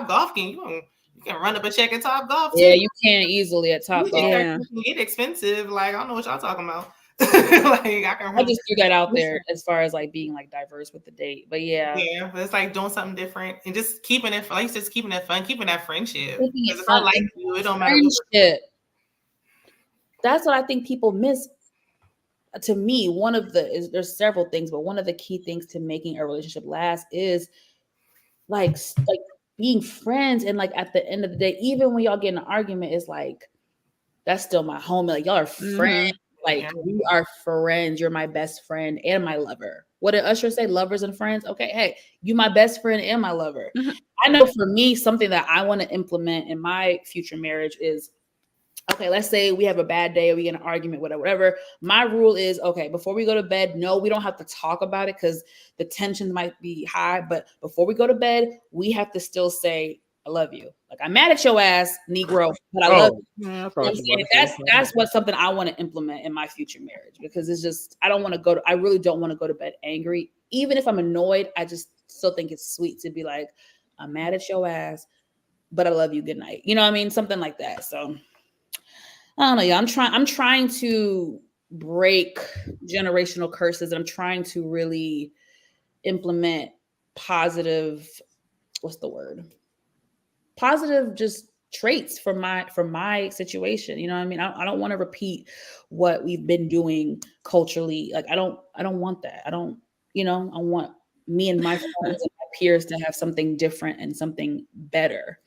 Golf you can run up a check at Top Golf. Yeah, you can't easily at Top Golf. Yeah. It can get expensive. Like, I don't know what y'all talking about. Like, I just threw that out there as far as like being like diverse with the date, but yeah, but it's like doing something different and just keeping it, like just keeping it fun, keeping that friendship. Keeping it Because if fun. I like you, it don't matter. Friendship. That's what I think people miss. To me, there's several things, but one of the key things to making a relationship last is like being friends. And like at the end of the day, even when y'all get in an argument, it's like that's still my homie. Like y'all are friends. Like we are friends. You're my best friend and my lover. What did Usher say? Lovers and friends. Okay, hey, you my best friend and my lover. I know for me, something that I want to implement in my future marriage is, okay, let's say we have a bad day or we get in an argument, whatever. My rule is, okay, before we go to bed, no, we don't have to talk about it because the tension might be high. But before we go to bed, we have to still say, I love you. Like, I'm mad at your ass, Negro, but I love you. Man, That's what's something I want to implement in my future marriage, because it's just, I really don't want to go to bed angry. Even if I'm annoyed, I just still think it's sweet to be like, I'm mad at your ass, but I love you. Good night. You know what I mean? Something like that. So I don't know. Yeah, I'm trying to break generational curses. And I'm trying to really implement positive, what's the word? Positive just traits for my situation. You know what I mean? I don't want to repeat what we've been doing culturally. Like I don't want that. I don't, I want me and my friends and my peers to have something different and something better.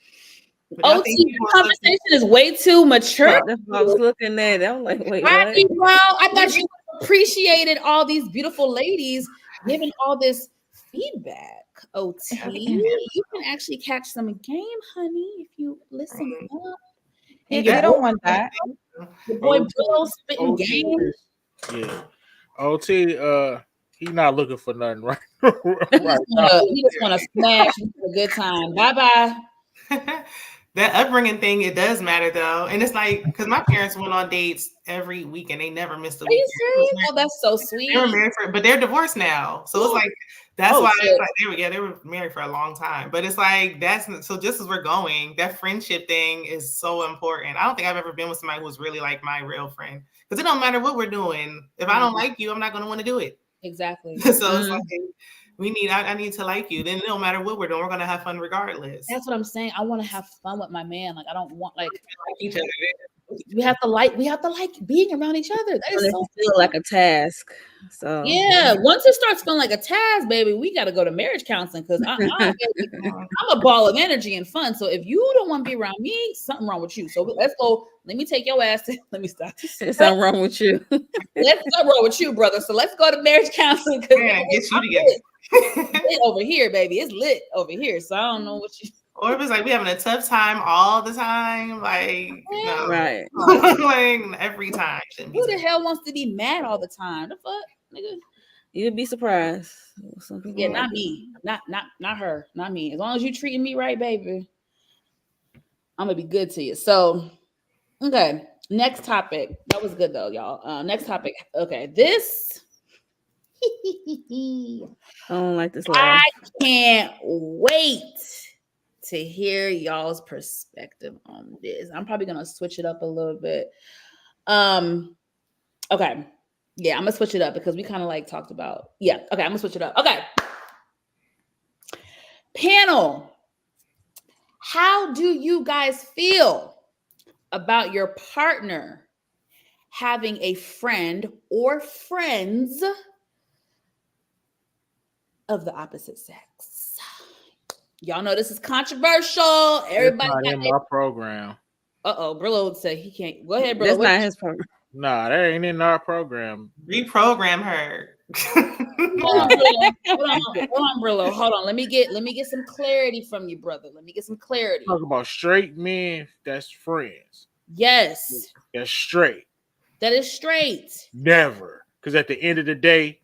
OT, the conversation is way too mature. That's what I was looking at. I'm like, wait, right, what? Bro, I thought you appreciated all these beautiful ladies giving all this feedback. OT, you can actually catch some game, honey, if you listen up. And you don't want that. Your boy Bill spitting game. Yeah, OT, he not looking for nothing, right? He just want to smash for a good time. Bye bye. That upbringing thing, it does matter though, and it's like because my parents went on dates every week and they never missed a week. Are you serious? Oh, that's so sweet. They were married but they're divorced now, so it's like that's why it's like they were married for a long time. But it's like so just as we're going, that friendship thing is so important. I don't think I've ever been with somebody who was really like my real friend because it don't matter what we're doing. If I don't like you, I'm not going to want to do it. Exactly. So it's like I need to like you. Then it don't matter what we're doing. We're gonna have fun regardless. That's what I'm saying. I want to have fun with my man. Like I don't want like each other. We have to like being around each other. That is so feel like a task. So yeah, once it starts feeling like a task, baby, we got to go to marriage counseling because I'm a ball of energy and fun. So if you don't want to be around me, something wrong with you. So let's go. Let me take your ass to. Let me stop. Something wrong with you. Let's something wrong with you, brother. So let's go to marriage counseling because get you together. It's lit over here, baby. It's lit over here. So I don't know what you. Or if it's like we having a tough time all the time, like no. Right, like every time. Who the hell wants to be mad all the time? The fuck, nigga. You'd be surprised. Some people not me, not her, not me. As long as you treating me right, baby, I'm gonna be good to you. So, okay, next topic. That was good though, y'all. Next topic. Okay, this. I don't like this laugh. I can't wait to hear y'all's perspective on this. I'm probably gonna switch it up a little bit. Okay. Yeah, I'm gonna switch it up because we kind of like talked about. Yeah, okay, I'm gonna switch it up. Okay. Panel. How do you guys feel about your partner having a friend or friends of the opposite sex? Y'all know this is controversial. Everybody not in my program. Brillo would say he can't. Go ahead, Brillo. That's not his program. Nah, that ain't in our program. Reprogram her. Hold on, Brillo. Hold on. Let me get some clarity from you, brother. Let me get some clarity. Talk about straight men that's friends. Yes. That's straight. That is straight. Never. Because at the end of the day,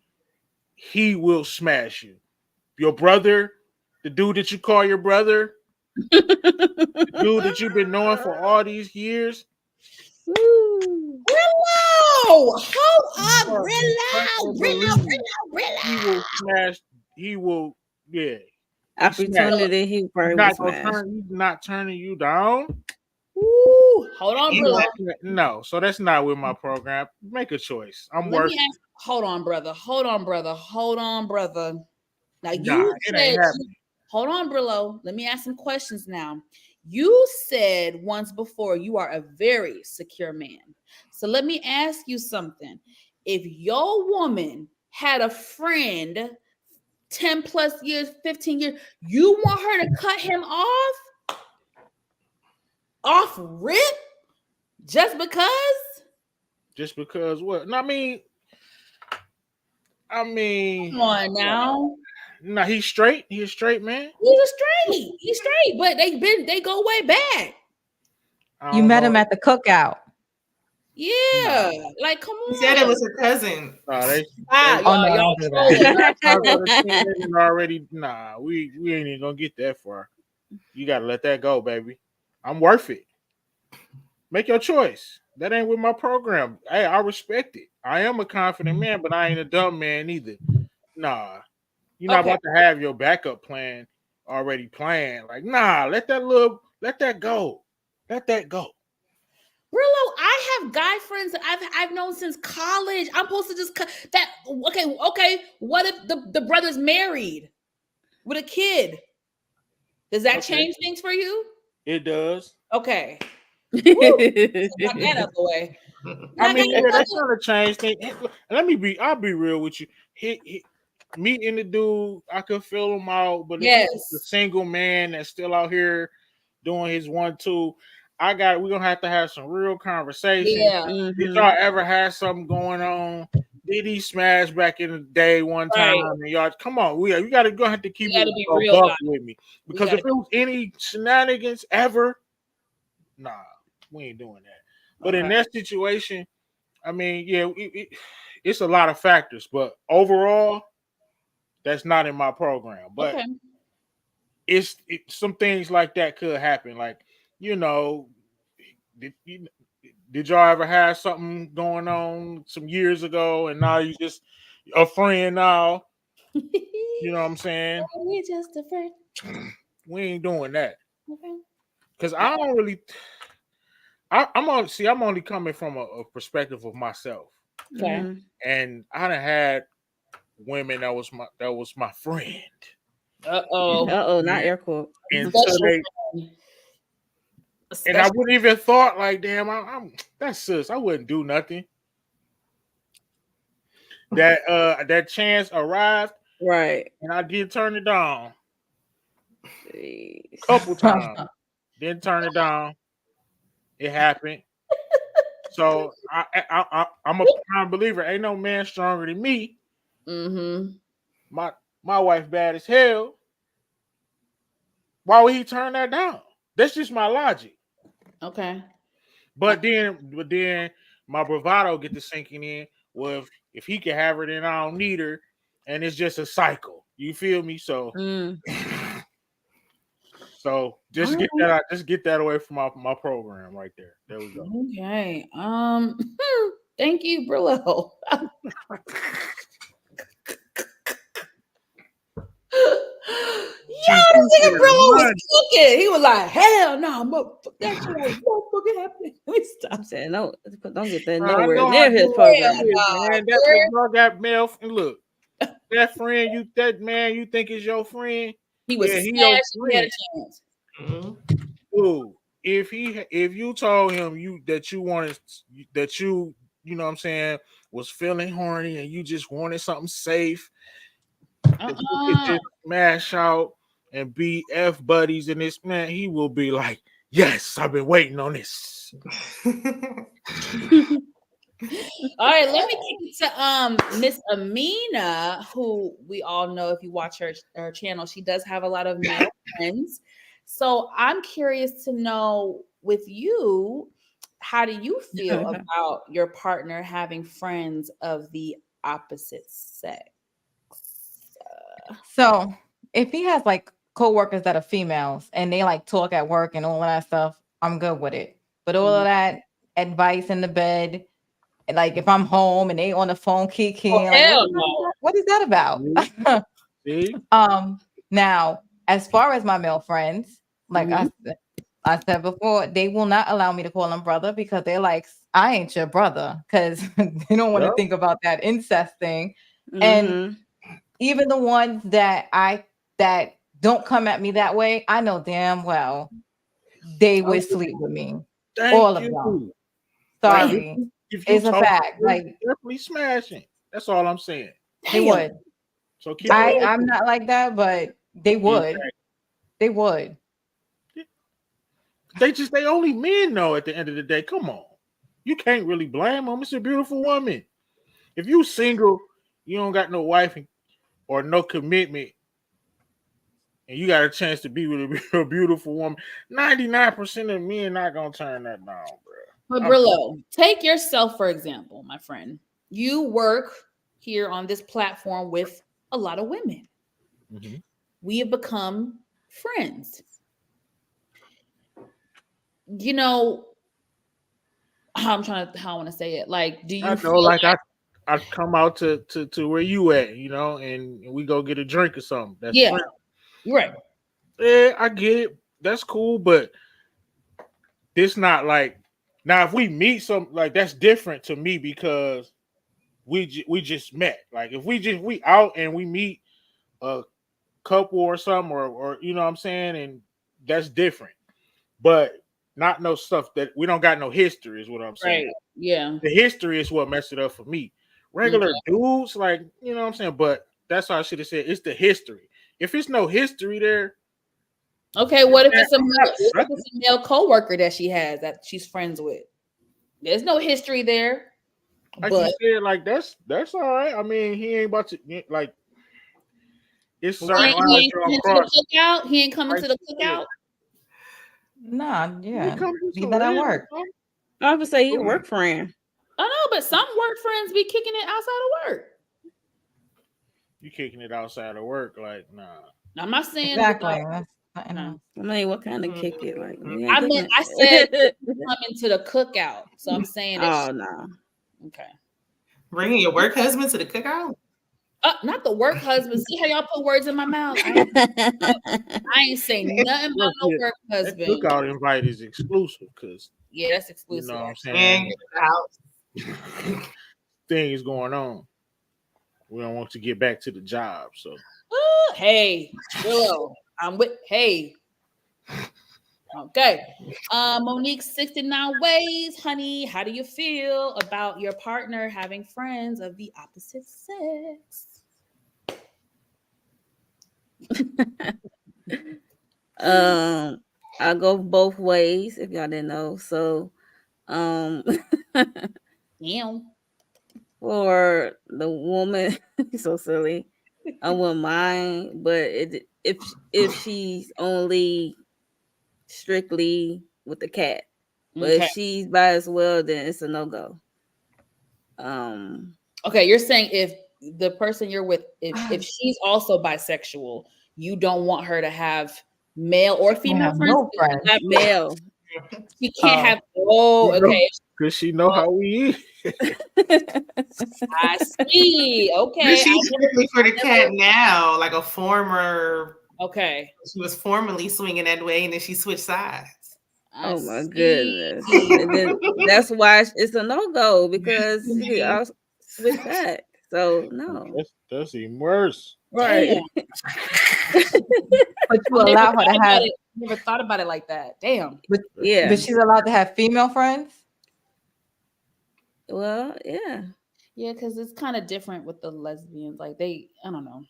he will smash you. Your brother, the dude that you call your brother, the dude that you've been knowing for all these years. Brillo! Hold up, Brillo! He will smash. He will, yeah. Opportunity, he probably will smash. He's not turning you down. Ooh, hold on, Brillo. No, so that's not with my program. Make a choice. Hold on, brother. Now you said, hold on, Brillo. Let me ask some questions now. You said once before you are a very secure man. So let me ask you something. If your woman had a friend 10 plus years, 15 years, you want her to cut him off rip? Just because? Just because what? No, I mean, come on now. No, he's straight. He's a straight man. He's straight, but they go way back. You met him at the cookout. Yeah, like come on. He said it was her cousin. Already. Nah, we ain't even gonna get that far. You gotta let that go, baby. I'm worth it. Make your choice. That ain't with my program. Hey, I respect it. I am a confident man, but I ain't a dumb man either. Nah. You're not about to have your backup plan already planned. Like, nah, let that go. Let that go. Brillo, I have guy friends that I've known since college. I'm supposed to just that. Okay. What if the brother's married with a kid? Does that change things for you? It does. Okay. Got that out the way. I mean, yeah, that's gonna change things. I'll be real with you. Meeting the dude, I could feel him out, but if he's a single man that's still out here doing his 1-2, we're gonna have to have some real conversation. Yeah. Did y'all ever have something going on? Did he smash back in the day one time? And y'all, come on, we gotta go have to keep it a buck with me. Because if it was any shenanigans ever, nah, we ain't doing that. But in that situation, I mean, yeah, it's a lot of factors, but overall, that's not in my program. But it's some things like that could happen. Like, you know, did y'all ever have something going on some years ago, and now you just a friend now? You know what I'm saying? We're just a friend. We ain't doing that. Because I don't really. I'm only coming from a perspective of myself. Okay. And I done had women that was my friend. Not air quote. And I wouldn't even thought like, damn, I'm that's sis. I wouldn't do nothing. That chance arrived, right? And I did turn it down. Couple times. Didn't turn it down. It happened. So I'm a prime believer. Ain't no man stronger than me. My wife bad as hell. Why would he turn that down? That's just my logic. Okay. But then my bravado get to sinking in. Well, if he can have her, then I don't need her, and it's just a cycle. You feel me? So, so just get that out. Just get that away from my program right there. There we go. Okay. Thank you, Brillo. Yeah, this nigga Brillo was cooking. He was like, "Hell no, motherfucker, that shit was motherfucking happening." Let me stop. Saying no, don't get that nowhere near his program. Man, that was got male. And look, that friend, you think is your friend. He was he your friend. He had a chance. Ooh, if you told him that you wanted you know what I'm saying, was feeling horny and you just wanted something safe, that you could just smash out and be F buddies in this, man, he will be like, yes, I've been waiting on this. All right, let me get to Miss Amina, who we all know if you watch her channel, she does have a lot of male friends. So I'm curious to know, with you, how do you feel about your partner having friends of the opposite sex? So if he has like co-workers that are females and they like talk at work and all of that stuff, I'm good with it. But all of that advice in the bed, like if I'm home and they on the phone kikiing, what is that about? Now, as far as my male friends, like I said before, they will not allow me to call them brother because they're like, I ain't your brother, because they don't want to think about that incest thing. And even the ones that don't come at me that way, I know damn well they would sleep with me. All of them. Sorry. Like, if it's a fact. Like, definitely smashing. That's all I'm saying. They would. So I'm not like that, but they would. Exactly. They would. They only men know at the end of the day. Come on. You can't really blame them. It's a beautiful woman. If you single, you don't got no wife or no commitment, and you got a chance to be with a beautiful woman, 99% of men not gonna turn that down, bro. But Brillo, take yourself for example, my friend. You work here on this platform with a lot of women. We have become friends. You know, how I want to say it. Like, do you feel like I come out to where you at, you know, and we go get a drink or something. That's you're right. Yeah, I get it. That's cool, but this not like Now, if we meet some, like, that's different to me because we just met. Like, if we out and we meet a couple or something, or you know what I'm saying, and that's different. But not no stuff that we don't got no history is what I'm saying. Right. Yeah. The history is what messed it up for me. Regular dudes, like, you know what I'm saying, but that's how I should have said. It's the history. If it's no history there, Okay, what if it's a male coworker that she has that she's friends with? There's no history there. like But you said, like that's all right. I mean, he ain't about to like. It's he certain ain't lines coming drawn to across. the cookout. He ain't coming Like to the you said. cookout. Nah, yeah. Come to Leave that at some work. real- I would say he a work friend. I know, but some work friends be kicking it outside of work. You kicking it outside of work, like nah. I'm not saying Exactly. without- That's no. I mean, what kind of kick it? Like, we I ain't meant I kicking said it. coming to the cookout. So I'm saying that Oh no. okay. Bringing your work husband to the cookout? Not the work husband. See how y'all put words in my mouth? I ain't saying nothing about no work That husband. cookout invite is exclusive because Yeah, that's you exclusive. know what I'm And saying. out. Thing is going on. We don't want to get back to the job, so Hey, Willow, I'm with. Hey, okay. Monique, 69 ways, honey. How do you feel about your partner having friends of the opposite sex? I go both ways if y'all didn't know. So Yeah. for the woman, so silly. I wouldn't mind, but if she's only strictly with the cat, but Okay. if she's by as well, then it's a no go. Okay, you're saying if the person you're with, if she's also bisexual, you don't want her to have male or female have friends? no friends. Not male. She can't have. Oh, okay. because she know how we eat. I see. But Okay. she's strictly for the cat now, like a former. Okay. She was formerly swinging that way, and then she switched sides. I Oh my see. goodness! And then that's why it's a no go because I'll switch back. So no, That's even worse. right? Damn. But you I never allow her thought to about have, it. Never thought about it like that. Damn. Yeah. but she's allowed to have female friends. Well, yeah. Yeah, because it's kind of different with the lesbians. Like I don't know.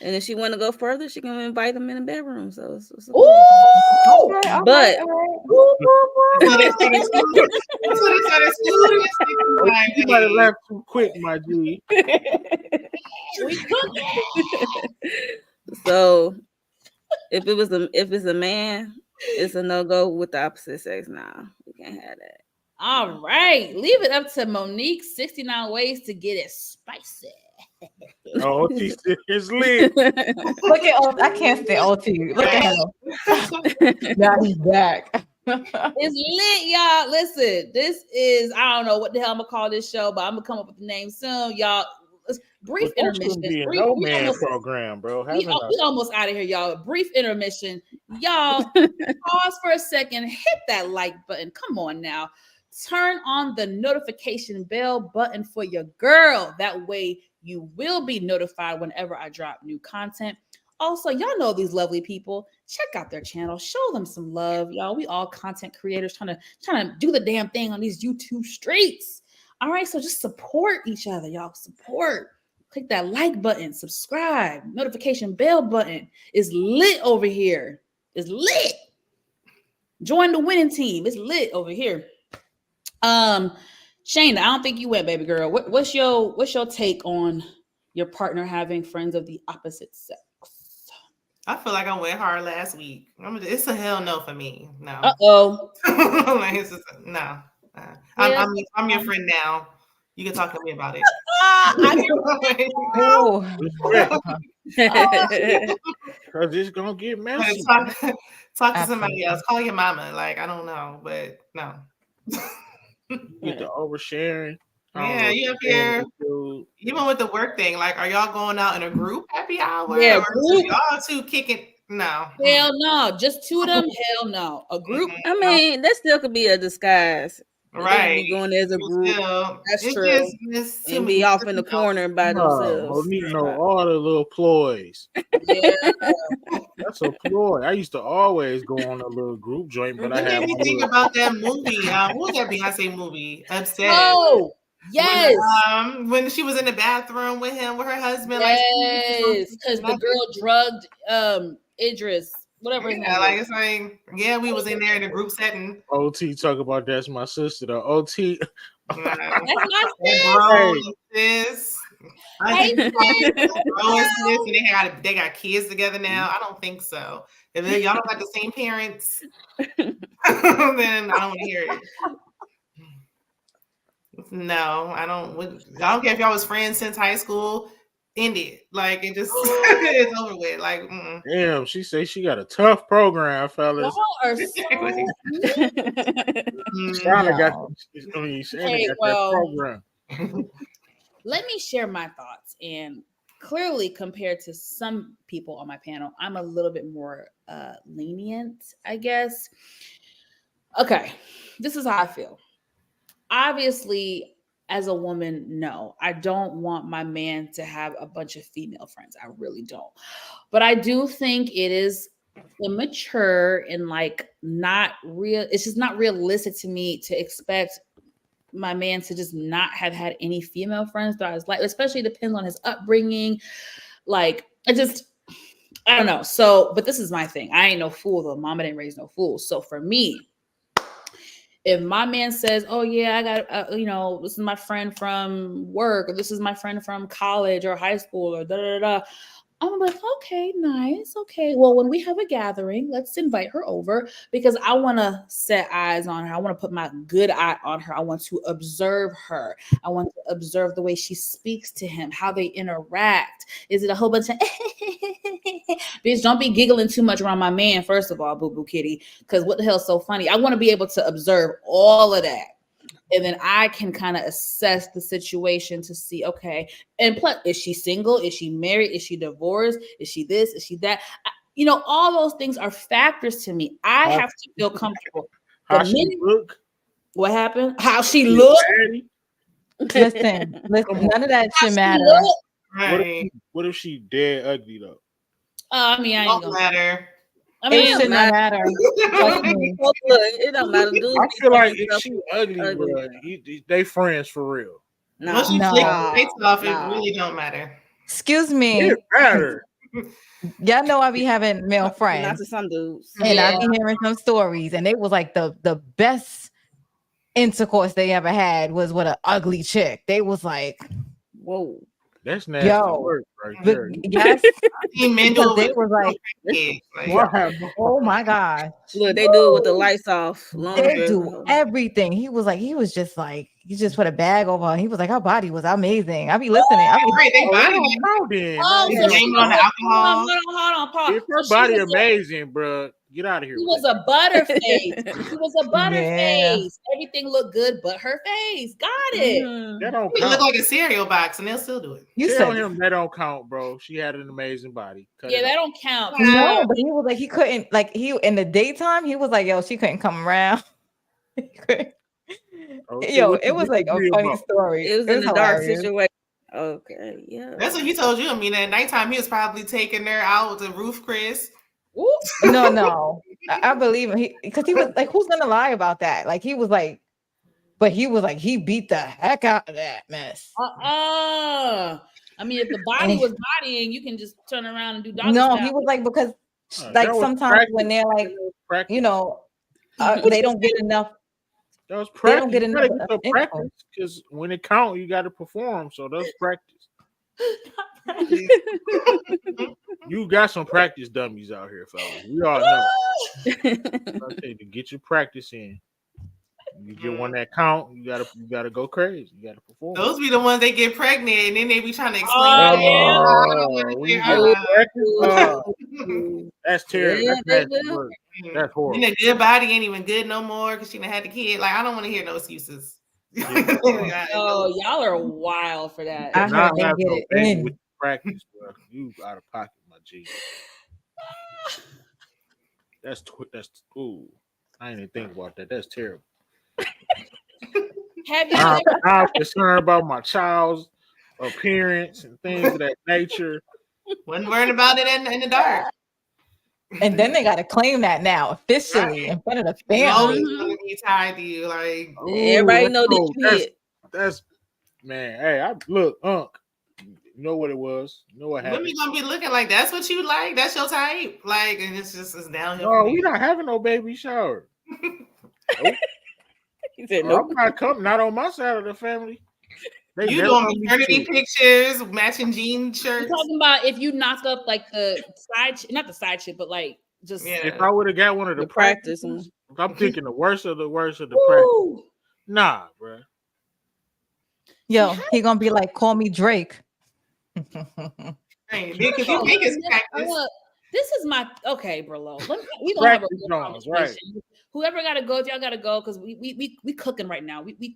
And if she want to go further, she can invite them in the bedroom. So it's Ooh! Okay, But- So they started scooting. So they started scooting. You might have laughed too quick, my G. We cooking. so if it's a man, it's a no go with the opposite sex. Nah, we can't have that. All right. Leave it up to Monique. 69 ways to get it spicy. Oh, she's lit. Look at OT. I can't stand OT. Look at him. Now he's back. It's lit, y'all. Listen, this is, I don't know what the hell I'm going to call this show, but I'm going to come up with the name soon. Y'all, brief But that shouldn't intermission. be a Brief, no we man almost- program, bro. we almost out of here, y'all. Brief intermission. Y'all, pause for a second. Hit that like button. Come on now. Turn on the notification bell button for your girl. That way you will be notified whenever I drop new content. Also, y'all know these lovely people. Check out their channel. Show them some love, y'all. We all content creators trying to do the damn thing on these YouTube streets. All right, so just support each other, y'all. Support. Click that like button, subscribe, notification bell button. It's lit over here. It's lit. Join the winning team. It's lit over here. Shayna, I don't think you went, baby girl. What's your take on your partner having friends of the opposite sex? I feel like I went hard last week. It's a hell no for me. No. Uh-oh. Like, it's just, no. I'm your friend now. You can talk to me about it. Oh. Because it's going to get messy. Talk to somebody else. Call your mama. Like, I don't know, but no. Get the oversharing. Yeah, you up here. Even with the work thing, like, are y'all going out in a group happy hour? Yeah, or group. y'all two kicking No. Hell no. Just two of them? Hell no. A group? I mean, that still could be a disguise. They could Right. be going as a group That's It's true. it's too and many be off in the different corner by No, themselves. Monique know all the little ploys. Yeah. That's a ploy. I used to always go on a little group joint, but I It had made me my think little. about that movie. What was that Beyonce movie? Upset. Oh, yes. When she was in the bathroom with him, with her husband, Yes. Because the girl drugged Idris, whatever his name like is. it's like, yeah, we was in there in a group setting. OT talk about that's my sister. The OT. That's my Bro, Hey. sis. Hey, Bro and sis, and they got kids together now. I don't think so. If y'all don't got the same parents, then I don't want to hear it. No, I don't care if y'all was friends since high school. End it. Like it just it's over with. Like Damn, she say she got a tough program, fellas. y'all are so Shana got. No. I mean, Shana Hey, got well, that program. let me share my thoughts. And clearly, compared to some people on my panel, I'm a little bit more lenient, I guess. Okay, this is how I feel. Obviously, as a woman, no, I don't want my man to have a bunch of female friends. I really don't. But I do think it is immature and like not real. It's just not realistic to me to expect my man to just not have had any female friends throughout his life, especially depends on his upbringing. Like, I don't know. So, but this is my thing. I ain't no fool though. Mama didn't raise no fool. So for me, if my man says, "Oh yeah, I got, this is my friend from work, or this is my friend from college or high school, or da da da," I'm like, "Okay, nice, okay. Well, when we have a gathering, let's invite her over because I want to set eyes on her. I want to put my good eye on her. I want to observe her. I want to observe the way she speaks to him, how they interact. Is it a whole bunch of bitch? Don't be giggling too much around my man. First of all, boo boo kitty, because what the hell's so funny? I want to be able to observe all of that." And then I can kind of assess the situation to see, okay, and plus, is she single? Is she married? Is she divorced? Is she this? Is she that? All those things are factors to me. I have to feel comfortable. How she look? What happened? How she look? Listen, none of that should matter. right. What if she dead ugly though? I mean, I ain't gonna matter. I mean, It should not matter. Trust me. Look, it don't matter. Dudes I be feel like fucking if she ugly, bro, they friends for real. Once you No. take the face off, it really don't matter. Excuse me. It matter. Y'all know I be having male not friends, to some dudes. and I Yeah. be hearing some stories, and it was like the best intercourse they ever had was with an ugly chick. They was like, Whoa. That's nasty work right but there. yes, because they was like, like, oh my God. Look, they do it with the lights off. They do everything. He was just like, he just put a bag over her. He was like, her body was amazing. I be listening. I be right, they body on the alcohol. Hold on, pause. If her body amazing, bro, get out of here. He was a butterface. He was a butterface. Everything looked good, but her face. Got it. That don't It count. look like a cereal box, and they'll still do it. You Tell said him that don't count, bro. She had an amazing body. Cut Yeah, it that off. don't count. no, but he was like, he couldn't, like, he in the daytime, he was like, yo, she couldn't come around. He couldn't. Okay, Yo, what it you was like a funny about? story. It was in a dark hilarious. situation. Okay, yeah. That's what he told you. I mean, at nighttime, he was probably taking her out to Roof Chris. No. I believe him. Because he was like, who's gonna lie about that? Like he was like, but he was like, he beat the heck out of that mess. I mean, if the body was bodying, you can just turn around and do doggy No, style. he was like, because that was sometimes practice. when they're like, Practice. they don't get enough. That was They practice. don't get You gotta enough get the practice because when it count, you got to perform. So that's practice. You got some practice dummies out here, fellas. We all know. Okay, to get your practice in. You get one that count, you gotta go crazy. You gotta perform. Those be the ones they get pregnant, and then they be trying to explain. That's terrible. Yeah, That's horrible. And a good body ain't even good no more because she done had the kid. Like, I don't want to hear no excuses. Oh, y'all are wild for that. I heard they get it in. With practice, bro. You out of pocket, my G. That's ooh. I didn't even think about that. That's terrible. Have y'all ever? I'm concerned about my child's appearance and things of that nature. Wasn't worrying about it in the dark. And then they got to claim that now officially in front of the family. Always gonna be tied to you, like Everybody know that you hit. That's man. Hey, I look, Unc. You know what it was. You know what happened. women gonna be looking like that's what you like. That's your type. Like, and it's downhill. No, we not having no baby shower. Nope. He said, I'm nope. not coming. Not on my side of the family. They You never doing let me maternity see it. pictures, matching jean I'm shirts. talking about if you knock up like the side, not the side shit, but like just Yeah. If I would have got one of the The practice practices, one. I'm thinking the worst of the practice. Woo! Nah, bro. Yo, he gonna be like, call me Drake. Right, because you think it's practice. This is my okay, Brillo. We gonna have a Practice real zones, conversation. right. Whoever gotta go, y'all gotta go because we cooking right now. We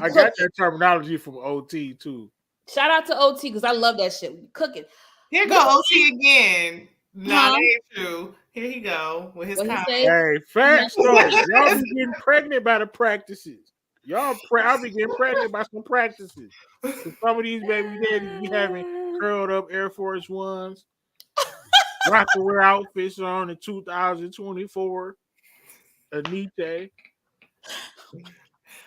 I got that terminology from OT too. Shout out to OT because I love that shit. We cooking. Here go OT again. No, Huh? that ain't true. Here he go with his What he comment. say? Hey, facts though. Y'all be getting pregnant by the practices. I'll be getting pregnant by some practices. So some of these baby daddies be having curled up Air Force Ones, rocker wear outfits on in 2024. Anite.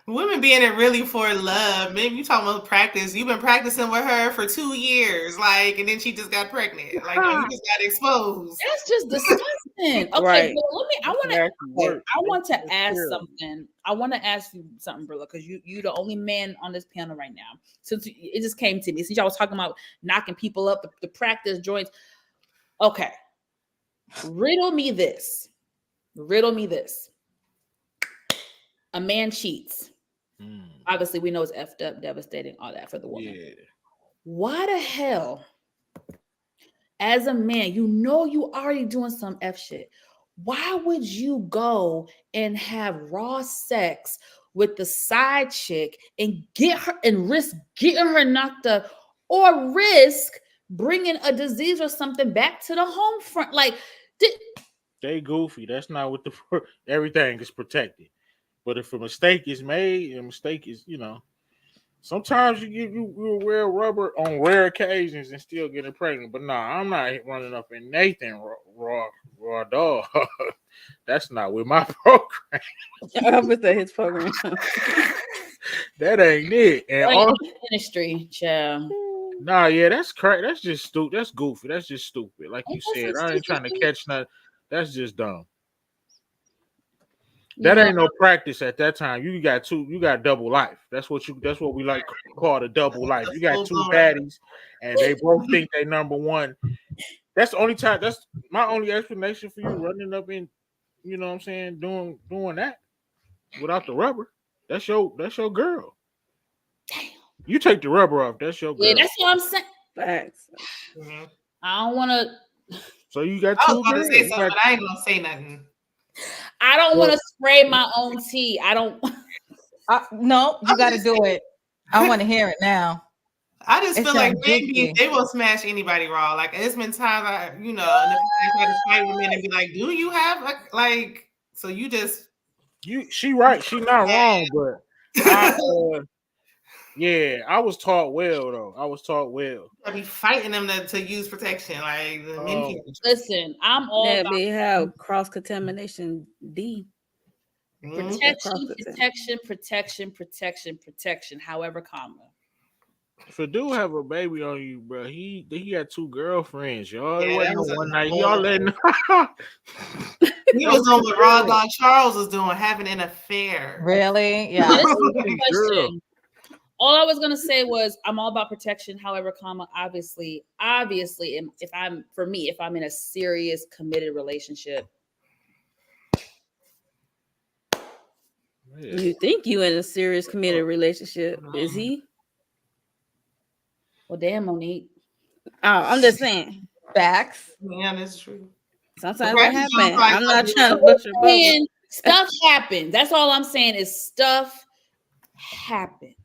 Women being it really for love. Maybe you talking about practice. You've been practicing with her for 2 years, like, and then she just got pregnant. Like, no, you just got exposed. That's just disgusting. Okay, Right. but let me. I want to ask terrible. something. I want to ask you something, Brilla, because you the only man on this panel right now. Since it just came to me, since y'all was talking about knocking people up, the practice joints. Okay, riddle me this. Riddle me this. A man cheats. Obviously, we know it's effed up, devastating, all that for the woman. Yeah. Why the hell, as a man, you know you already doing some F shit. Why would you go and have raw sex with the side chick and get her and risk getting her knocked up or risk bringing a disease or something back to the home front? Like, They goofy. That's not what everything is protected. But if a mistake is made, a mistake is, sometimes you wear rubber on rare occasions and still getting pregnant. But nah, I'm not running up in Nathan raw dog. That's not with my program. I was at his program. That ain't it. And all ministry, child. nah, yeah, that's correct. That's just stupid. That's goofy. That's just stupid. Like you That's said, I ain't trying to stupid. catch nothing. That's just dumb. That ain't no practice at that time. You got double life. That's what we like call a double life. You got two baddies and they both think they number one. That's the only time. That's my only explanation for you running up in, you know what I'm saying, doing that without the rubber. That's your girl. Damn. You take the rubber off, that's your girl. Yeah, that's what I'm saying. Facts. Mm-hmm. I don't want to. So you got I two was about to girls. say something, but I ain't gonna say nothing. I don't want to spray my own tea. I don't. No, you got to do it. I want to hear it now. I just It's feel like not men juicy. they will smash anybody raw. Like it's been times I, in the past, I had to fight with men and be like, "Do you have like?" So you just She right. She not wrong, but I was taught well though. I was taught well. I be fighting them to use protection. Like the men can't. Listen, I'm all That about be how cross contamination D. protection. However, comma. If a dude have a baby on you, bro, he got two girlfriends, y'all. Yeah, It wasn't that was no a one night. whole- Y'all letting He was doing what Raw Dog Charles was doing, having an affair. Really? Yeah, Yeah. this is a Girl. question. All I was gonna say was I'm all about protection. However, comma, obviously, if I'm in a serious committed relationship, Yeah. You think you in a serious committed relationship? Is he? well, damn, Monique. Oh, I'm just saying. Facts. Yeah, that's true. Sometimes Right, that happens. John, like, I'm not I'm trying to bust your bubble. And stuff happens. That's all I'm saying is stuff happens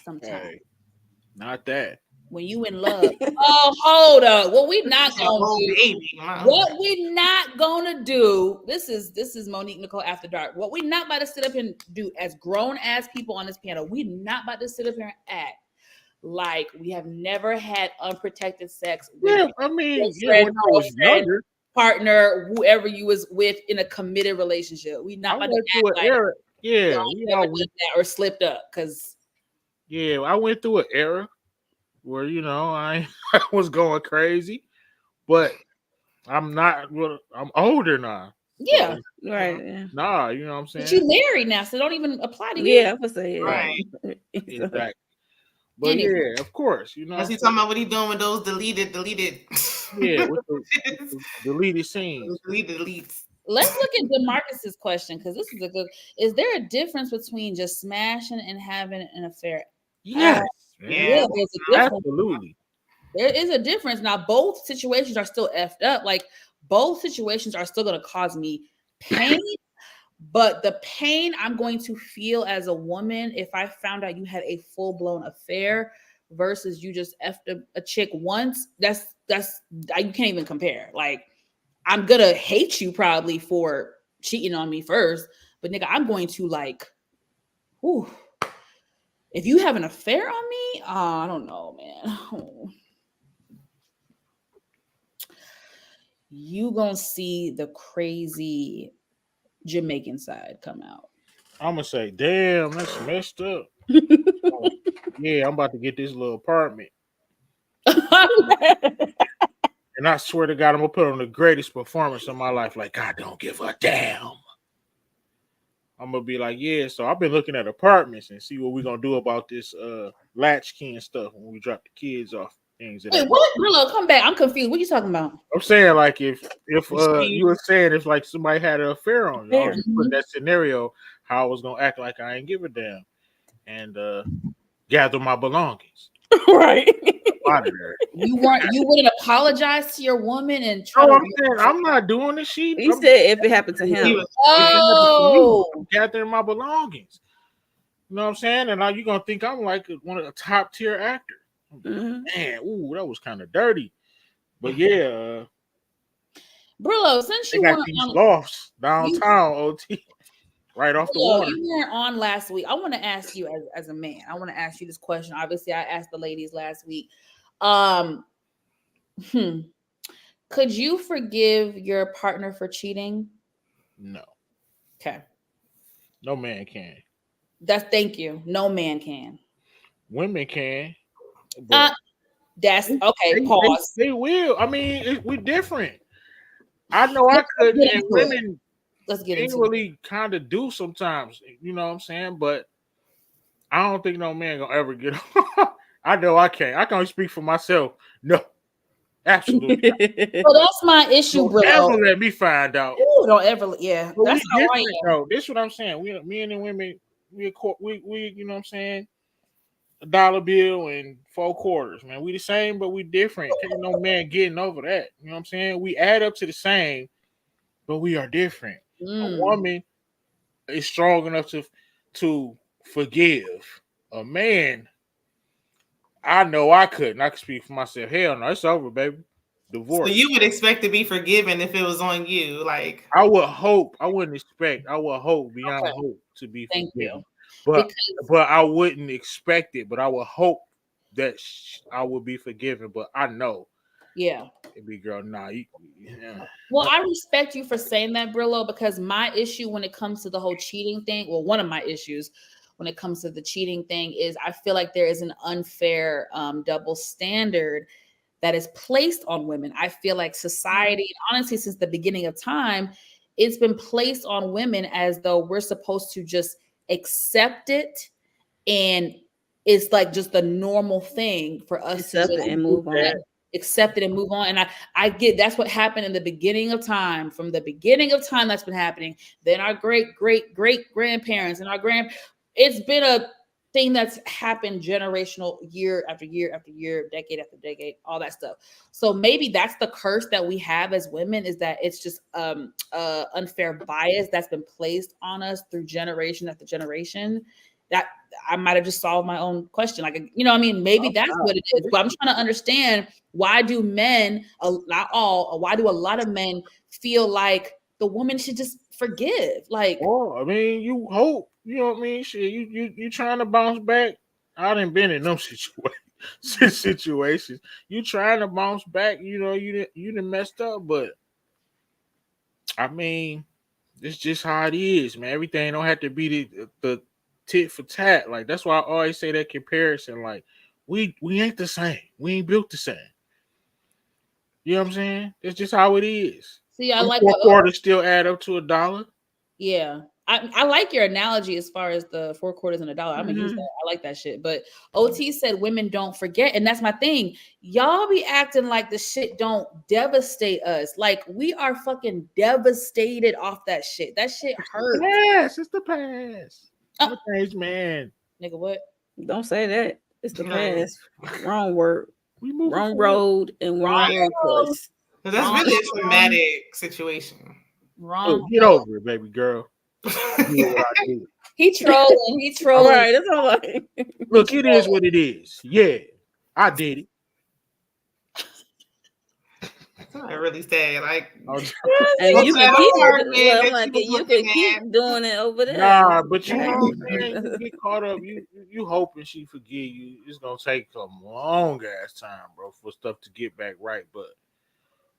sometimes. Hey, not that. when you in love. Oh, hold up. What we not A gonna whole do? baby. Wow. What we not gonna do? This is Monique Nicole After Dark. What we not about to sit up and do as grown ass people on this panel? We not about to sit up here and act like we have never had unprotected sex with Yeah, I mean, yeah, friend, when I was girlfriend, younger, partner, whoever you was with in a committed relationship. We not I about went to through act an like era. Yeah, y'all we never all done went. that or slipped up because Yeah, I went through an era where I was going crazy, but I'm not. Well, I'm older now, yeah. so Right. Yeah. nah, you know what I'm But saying? you married now, so don't even apply to you. Yeah, I would say yeah. Right. Exactly. But Anyway. yeah, of course, Unless he's talking about what he doing with those deleted. yeah, with the deleted scenes. Deleted deletes. Let's look at DeMarcus's question because this is a good. Is there a difference between just smashing and having an affair? Yes, Yeah. Yeah, there's a difference. absolutely. There is a difference. Now, both situations are still effed up. Like both situations are still going to cause me pain, but the pain I'm going to feel as a woman if I found out you had a full blown affair versus you just effed a chick once. That's you can't even compare. Like I'm gonna hate you probably for cheating on me first, but nigga, I'm going to like, whew, if you have an affair on me, I don't know, man. Oh. You gonna see the crazy Jamaican side come out. I'm gonna say, damn, that's messed up. Yeah, I'm about to get this little apartment, and I swear to God, I'm gonna put on the greatest performance of my life. Like, I don't give a damn. I'm gonna be like, yeah. So I've been looking at apartments and see what we're gonna do about this latchkey and stuff when we drop the kids off things. Wait, what? Brillo, come back. I'm confused. What you talking about? I'm saying, like, if you were saying if like somebody had an affair on you, I was just putting that scenario how I was gonna act like I ain't give a damn and gather my belongings Right. out of there. You wouldn't apologize to your woman and try No, to I'm saying I'm not doing this shit. He said if it happened to him. Oh, Gathering my belongings. You know what I'm saying? And now you're gonna think I'm like one of the top tier actors. Mhm. Man, ooh, that was kind of dirty. But yeah, Brillo, since they you got weren't these on, lofts downtown, OT, right off the Brillo, water. you weren't on last week. I want to ask you as a man. I want to ask you this question. Obviously, I asked the ladies last week. Could you forgive your partner for cheating? No, Okay. no man can. Thank you. No man can. Women can, but That's okay. Pause. they will. I mean, we're different. I know I couldn't, get and into it. women Let's get into it. really kind of do sometimes. You know what I'm saying? But I don't think no man gonna ever get. I know I can't. I can only speak for myself. No, absolutely. Well, that's my issue, Don't ever Brillo. let me find out. Ooh, don't ever. Yeah, But that's we how I different am. though. This is what I'm saying. We men and women, we you know what I'm saying? A dollar bill and 4 quarters, man. We the same, but we different. Can't no man getting over that. You know what I'm saying? We add up to the same, but we are different. A woman is strong enough to forgive. A man, I know I couldn't. I could speak for myself. Hell no, it's over, baby. Divorce. So you would expect to be forgiven if it was on you, like I would hope. I wouldn't expect. I would hope beyond hope to be Thank forgiven. you. But Because I wouldn't expect it. But I would hope that I would be forgiven. But I know, yeah. big girl, nah. Yeah. Well, I respect you for saying that, Brillo, because my issue when it comes to the whole cheating thing, well, one of my issues when it comes to the cheating thing is I feel like there is an unfair double standard that is placed on women. I feel like society, honestly, since the beginning of time, it's been placed on women as though we're supposed to just accept it, and it's like just the normal thing for us to Accept it and move on. accept it and move on. And I get that's what happened in the beginning of time. From the beginning of time, that's been happening. Then our great grandparents and it's been a thing that's happened generational, year after year after year, decade after decade, all that stuff. So maybe that's the curse that we have as women, is that it's just unfair bias that's been placed on us through generation after generation, that I might have just solved my own question. Like, you know what I mean? Maybe that's what it is. But I'm trying to understand, why do men, not all, why do a lot of men feel like the woman should just forgive? Like, well, I mean, you hope, you know what I mean? Shit, you trying to bounce back. I done been in them situations. You trying to bounce back, you know, you done messed up, but I mean, it's just how it is, man. Everything don't have to be the tit for tat. Like, that's why I always say that comparison. Like, we ain't the same. We ain't built the same. You know what I'm saying? That's just how it is. see, I like 4 quarters still add up to $1. Yeah. I like your analogy as far as the 4 quarters and $1. I'm gonna use that. I like that shit. But OT said women don't forget, and that's my thing. Y'all be acting like the shit don't devastate us. Like, we are fucking devastated off that shit. That shit hurts. Yes, it's the past. Oh. Thanks, man. Nigga, what? Don't say that. It's the past. Wrong word. Wrong forward. road and wrong road choice. That's really a traumatic situation. Wrong. Oh, get over it, baby girl. He trolling. He trolling. All right, that's all right. Look, it is what it is. Yeah, I did it. I really sad. Like, and you can keep doing it over there. Nah, but you know, man, you get caught up. You hoping she forgive you. It's gonna take a long ass time, bro, for stuff to get back right. But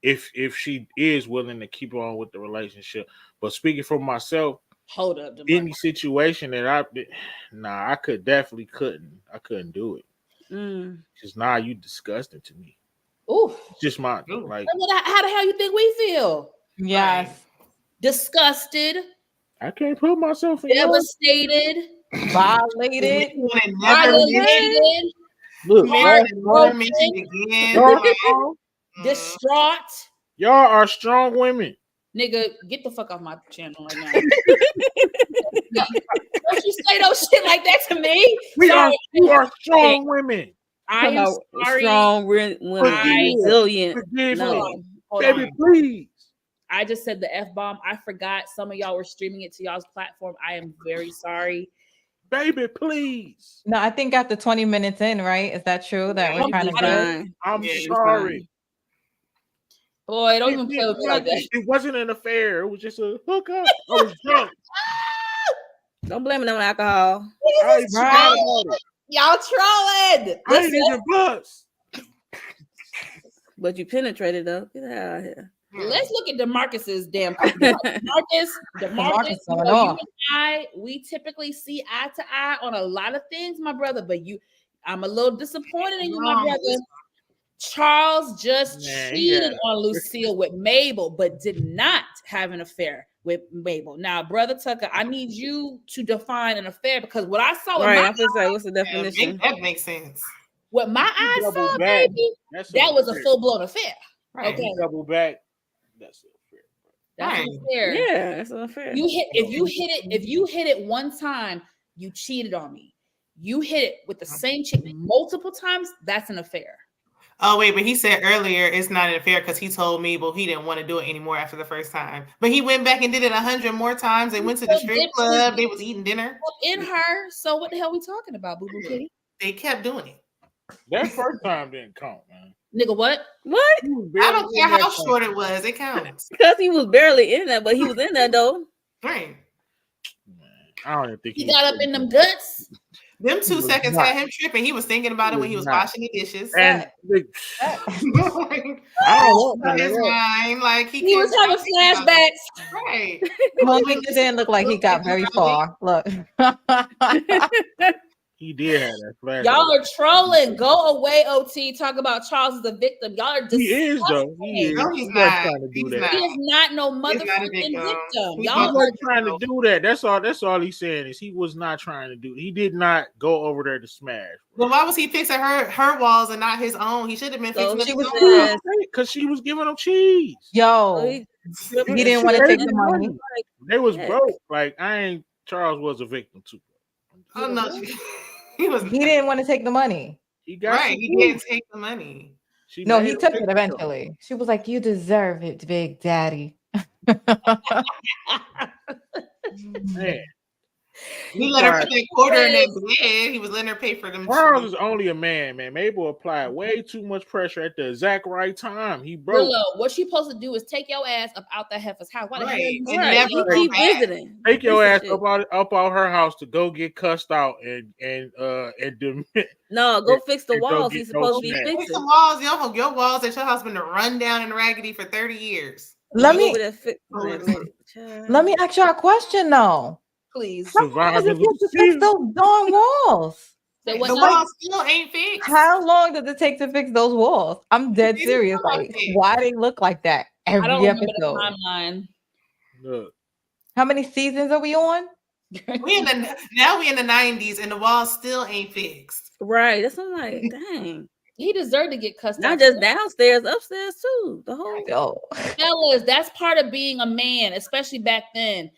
if she is willing to keep on with the relationship, but speaking for myself, hold up, any situation that I I couldn't do it. Because now you disgusting to me. Ooh, just my like. How the hell you think we feel? Yes, disgusted. I can't put myself in devastated, violated, Look, distraught. Y'all are strong women. Nigga, get the fuck off my channel right now. Don't you say those shit like that to me. We are strong women. I am sorry. Strong women, resilient. No. Baby, please. I just said the F-bomb. I forgot some of y'all were streaming it to y'all's platform. I am very sorry. Baby, please. No, I think after 20 minutes in, right? Is that true that we're trying to do? I'm sorry. Boy, don't even play with me like that. It wasn't an affair. It was just a hookup. I was drunk. Don't blame it on alcohol. Y'all trolling. I ain't even bust. But you penetrated though. Get out of here. Let's look at DeMarcus's damn. DeMarcus, you and I, we typically see eye to eye on a lot of things, my brother. But I'm a little disappointed in you, my brother. Charles just cheated on Lucille with Mabel, but did not have an affair with Mabel. Now, Brother Tucker, I need you to define an affair, because what I saw, right? I'm just like, what's the definition? That makes sense. What my eyes saw, baby, that was a full blown affair. Right. Okay, double back. That's an affair. Yeah, that's an affair. If you hit it one time, you cheated on me. You hit it with the same chick multiple times. That's an affair. Oh, wait, but he said earlier it's not an affair because he told Mabel he didn't want to do it anymore after the first time. But he went back and did it 100 more times. They went to the strip club. They was eating dinner. In her. So what the hell we talking about, Boo Boo Kitty? They kept doing it. That first time didn't count, man. Nigga, what? What? I don't care how short it was. It counts. Because he was barely in there, but he was in there, though. Right. Man, I don't even think he got up in them guts. Them 2 seconds had him tripping. He was thinking about it when he was washing the dishes. And I don't know his mind. Like he was having flashbacks. Right. Monique didn't look like he got very far. Look. He did have that flashback. Y'all are trolling. Go away, OT. Talk about Charles as a victim. Y'all are disgusting. He is, though. He is. No, he's not trying to do that. He is not no motherfucking victim. Y'all are trying to do that. That's all he's saying is he was not trying to do. He did not go over there to smash. Well, why was he fixing her walls and not his own? He should have been fixing she was because she was giving him cheese. Yo, he didn't want to take the money. They was broke. Like Charles was a victim too. Oh no. He didn't want to take the money. He didn't take the money. He took it eventually. She was like, "You deserve it, Big Daddy." Man. He let her put that quarter in that bed. He was letting her pay for them. Charles is only a man, man. Mabel applied way too much pressure at the exact right time. He broke. Brillo, what she supposed to do is take your ass up out that heifer's house. Why the hell you And Right. never You go keep back. visiting. Take your ass Shit. up out her house to go get cussed out and No, go fix the and go walls. get He's no supposed to be snack. Fix the fixing. walls. Your walls at your house been run down and raggedy for 30 years. Let You me over there fix that. let me ask y'all a question though. please? How long does it Surviving take to fix those darn walls? Say what The now? walls still ain't fixed. How long does it take to fix those walls? I'm dead They serious. look like Like, that. why they look like that I don't every remember the episode? timeline. Look, How many seasons are we on? We in the 90s and the walls still ain't fixed. Right. That's what I'm like, dang. He deserved to get cussed Not out. just downstairs, upstairs too. The whole Oh, Fellas, that's part of being a man, especially back then.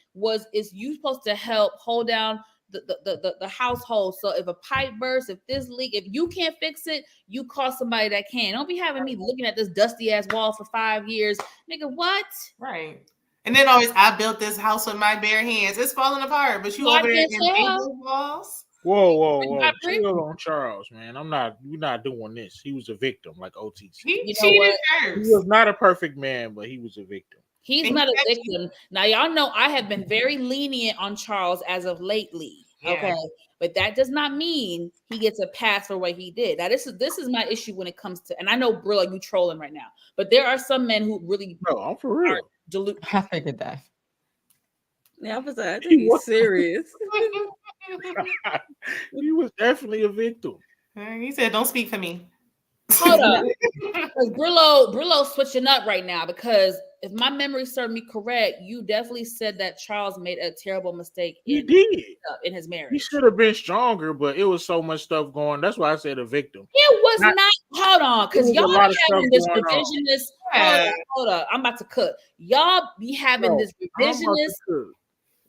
Is you supposed to help hold down the household? So if a pipe bursts, if this leak, if you can't fix it, you call somebody that can. Don't be having me looking at this dusty ass wall for 5 years, nigga. What? Right. And then always, I built this house with my bare hands. It's falling apart, but you Well, I over there can't and paint tell. those walls. whoa. I agree. Chill on Charles, man. We're not doing this. He was a victim, like OT said. He You know cheated what? He first. was not a perfect man, but he was a victim. He's And not a he victim. Now, y'all know I have been very lenient on Charles as of lately. Yeah. Okay. But that does not mean he gets a pass for what he did. Now, this is my issue when it comes to, and I know Brillo, you trolling right now, but there are some men who really No, I'm for real. dilute. I figured that. yeah, I was like, I think he's serious. He was definitely a victim. He said, "Don't speak for me." Hold up. Because Brillo switching up right now, because if my memory served me correct, you definitely said that Charles made a terrible mistake He in his He marriage. should have been stronger, but it was so much stuff going. That's why I said a victim. It was Not- not. Hold on, because There was a y'all lot of having stuff this going on. revisionist. Yeah. Hold up. I'm about to cook. Y'all be having No, this I'm about to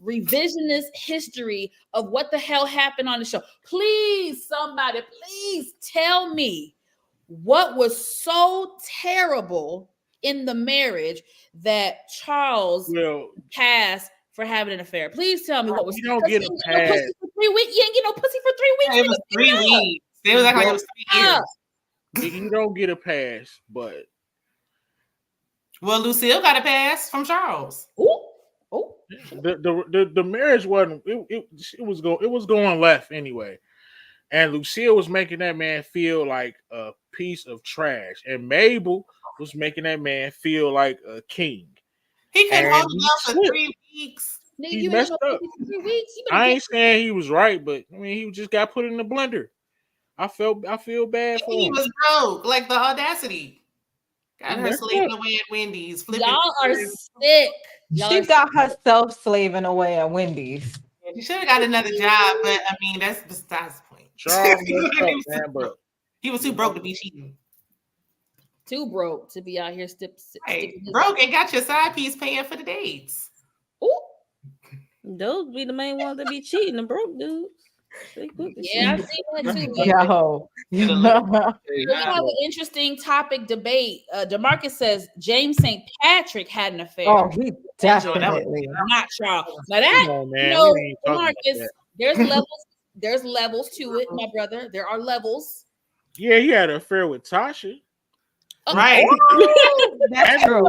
revisionist history of what the hell happened on the show. Please, somebody, please tell me what was so terrible in the marriage that Charles passed for having an affair. Please tell me what was. You don't get a no pass. pussy for 3 weeks. You ain't get no pussy for 3 weeks. It was 3 weeks. They was acting like it was 3 years. You don't get a pass, but Well, Lucille got a pass from Charles. Oh, the marriage wasn't. It was going left anyway, and Lucille was making that man feel like a piece of trash, and Mabel was making that man feel like a king. He couldn't And hold he him up for slipped. 3 weeks. nigga, He you messed ain't no up. pussy for 3 weeks. You I better ain't saying he was right, but I mean he just got put in the blender. I feel bad for He him. was broke, like the audacity. Got He her messed slaving up. away at Wendy's. Flipping. y'all are sick. Y'all She are got herself slaving away at Wendy's. She should have got another job, but I mean that's besides the point. Charles messed up, man, but He was too broke to be cheating. too broke to be out here Right. Broke and got your side piece paying for the dates. Ooh. Those be the main ones that be cheating, the broke dudes. Yeah, I see that too. Yo. We have an interesting topic debate. DeMarcus says James St. Patrick had an affair. Oh, he definitely. Not Charles. Now that, come on, man. you know, We ain't talking about DeMarcus, that. there's levels to it, my brother. There are levels. Yeah, he had an affair with Tasha. Right. That's true.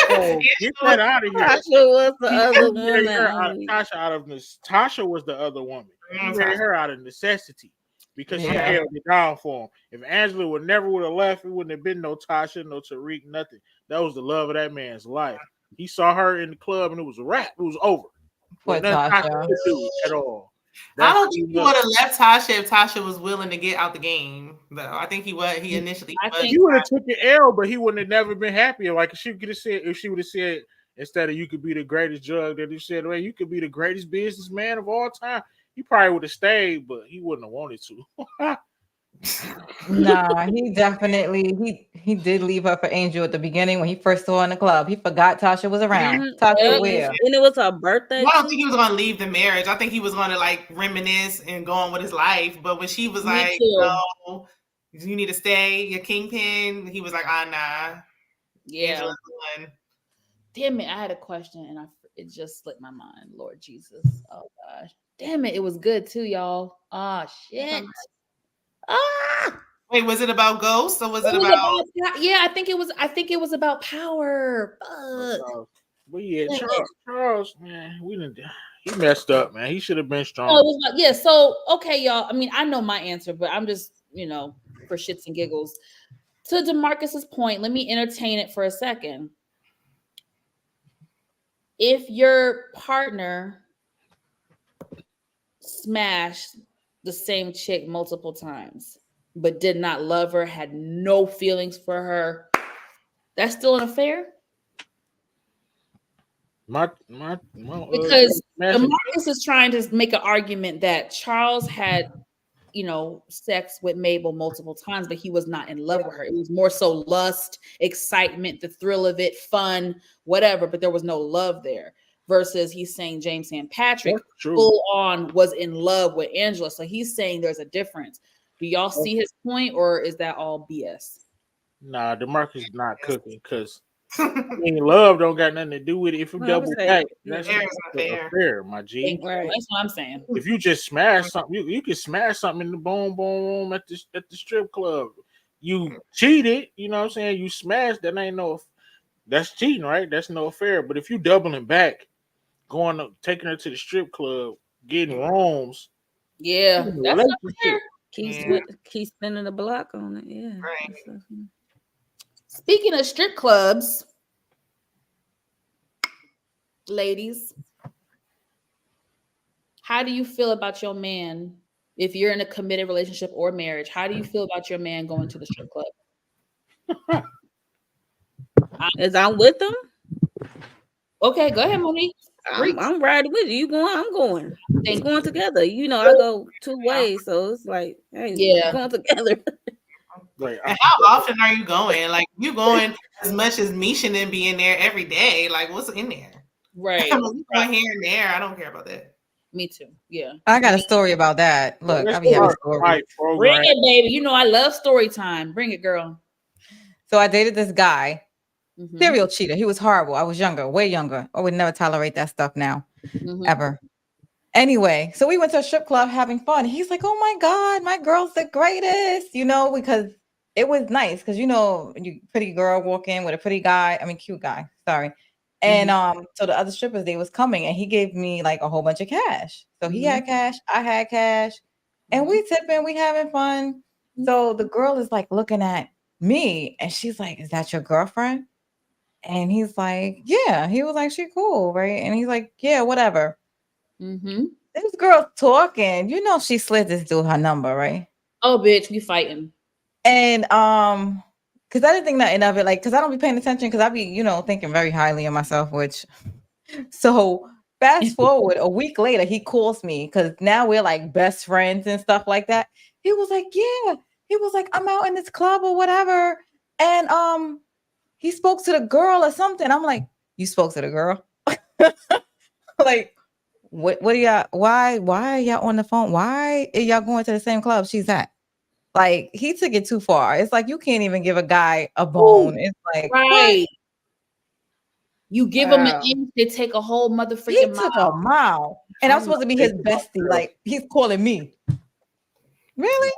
So get that out of here. Tasha was the other He married her out of woman. Tasha out of Tasha was the other woman. He married her out of necessity because she Yeah. held it down for him. If Angela would have left, it wouldn't have been no Tasha, no Tariq, nothing. That was the love of that man's life. He saw her in the club and it was a wrap. It was over. Poor Nothing Tasha Tasha. could do at all. I don't That's think he too would much. have left Tasha if Tasha was willing to get out the game, though. I think he was. He initially I was. think- He would have took the L, but he wouldn't have never been happier. Like if she would have said instead of you could be the greatest drug, that he said, well, you could be the greatest businessman of all time. He probably would have stayed, but he wouldn't have wanted to. Nah, he definitely he did leave her for Angel at the beginning when he first saw her in the club. He forgot Tasha was around. Mhm. Tasha And where? it was her birthday. Well, I don't think he was going to leave the marriage. I think he was going to like reminisce and go on with his life. But when she was Me like, too. "No, you need to stay, your kingpin," he was like, "Ah, nah." Yeah. Angela's the one. Damn it, I had a question and It just slipped my mind. Lord Jesus. Oh gosh. Damn it. It was good too, y'all. Ah, shit. Ah. Wait, was it about ghosts or was it It was about? about, yeah, I think it was about power. Fuck. But yeah, Damn it. Charles, man, he messed up, man. He should have been No, it strong. was about, yeah. So okay, y'all. I mean, I know my answer, but I'm just, for shits and giggles. To DeMarcus's point, let me entertain it for a second. If your partner smashed the same chick multiple times, but did not love her, had no feelings for her, that's still an affair? Because DeMarcus is trying to make an argument that Charles had, sex with Mabel multiple times, but he was not in love with her. It was more so lust, excitement, the thrill of it, fun, whatever, but there was no love there. Versus he's saying James St. Patrick full on was in love with Angela. So he's saying there's a difference. Do y'all see his point, or is that all BS? Nah, DeMarcus is not cooking because love don't got nothing to do with it. If you double back, that's fair, my G. Right. That's what I'm saying. If you just smash something, you can smash something in the boom boom at the strip club. You cheated, you know what I'm saying? You smashed, that's cheating, right? That's no affair. But if you doubling back, taking her to the strip club, getting rooms, yeah, that's not fair. Keep spinning the block on it. Yeah. Right. Speaking of strip clubs, ladies, how do you feel about your man if you're in a committed relationship or marriage? How do you feel about your man going to the strip club? As I'm with them? Okay, go ahead, Monique. I'm riding with you. You going, I'm going. It's going together. I go two ways, so it's like, hey, we're going together. Right. And how often are you going? Like, you going as much as me shouldn't be in there every day. Like, what's in there? Right. Right here and there. I don't care about that. Me too. Yeah. I got a story about that. Look, I be having stories. Bring it, baby. You know I love story time. Bring it, girl. So I dated this guy, serial cheater. He was horrible. I was younger, way younger. I would never tolerate that stuff now, ever. Anyway, so we went to a strip club having fun. He's like, "Oh my God, my girl's the greatest," because it was nice. Because you pretty girl walk in with a pretty guy. I mean, cute guy. Sorry. And so the other strippers, they was coming, and he gave me like a whole bunch of cash. So he had cash, I had cash, and we tipping, we having fun. So the girl is like looking at me, and she's like, "Is that your girlfriend?" And he's like, "Yeah." He was like, "She cool, right?" And he's like, "Yeah, whatever." This girl talking, she slid this dude her number, right? Oh, bitch, we fighting. And because I didn't think nothing of it, like, because I don't be paying attention, because I be, thinking very highly of myself, which so fast forward a week later, he calls me because now we're like best friends and stuff like that. He was like, "Yeah." He was like, "I'm out in this club or whatever." And he spoke to the girl or something. I'm like, "You spoke to the girl?" Like, what are y'all, why are y'all on the phone? Why are y'all going to the same club she's at? Like, he took it too far. It's like, you can't even give a guy a bone. Ooh, it's like, right. What? You give him an inch, they take a whole motherfucking mile. He took a mile. And I'm supposed to be his bestie. Like, he's calling me. Really?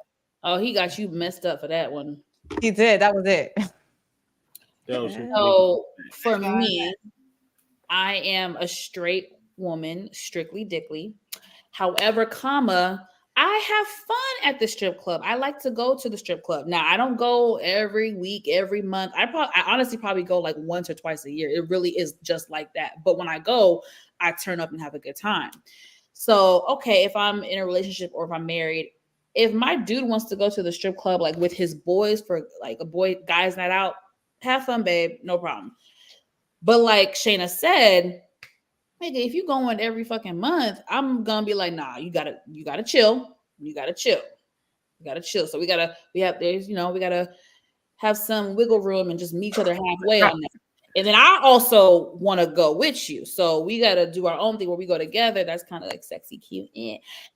Oh, he got you messed up for that one. He did. That was it. So for me, I am a straight woman, strictly dickly. However, I have fun at the strip club. I like to go to the strip club. Now, I don't go every week, every month. I honestly probably go like once or twice a year. It really is just like that. But when I go, I turn up and have a good time. So, okay, if I'm in a relationship or if I'm married, if my dude wants to go to the strip club like with his boys for like a guys night out, have fun, babe. No problem. But like Shayna said, nigga, if you going every fucking month, I'm gonna be like, nah, you gotta chill. You gotta chill. So we gotta have some wiggle room and just meet each other halfway on that. And then I also want to go with you. So we got to do our own thing where we go together. That's kind of like sexy, cute.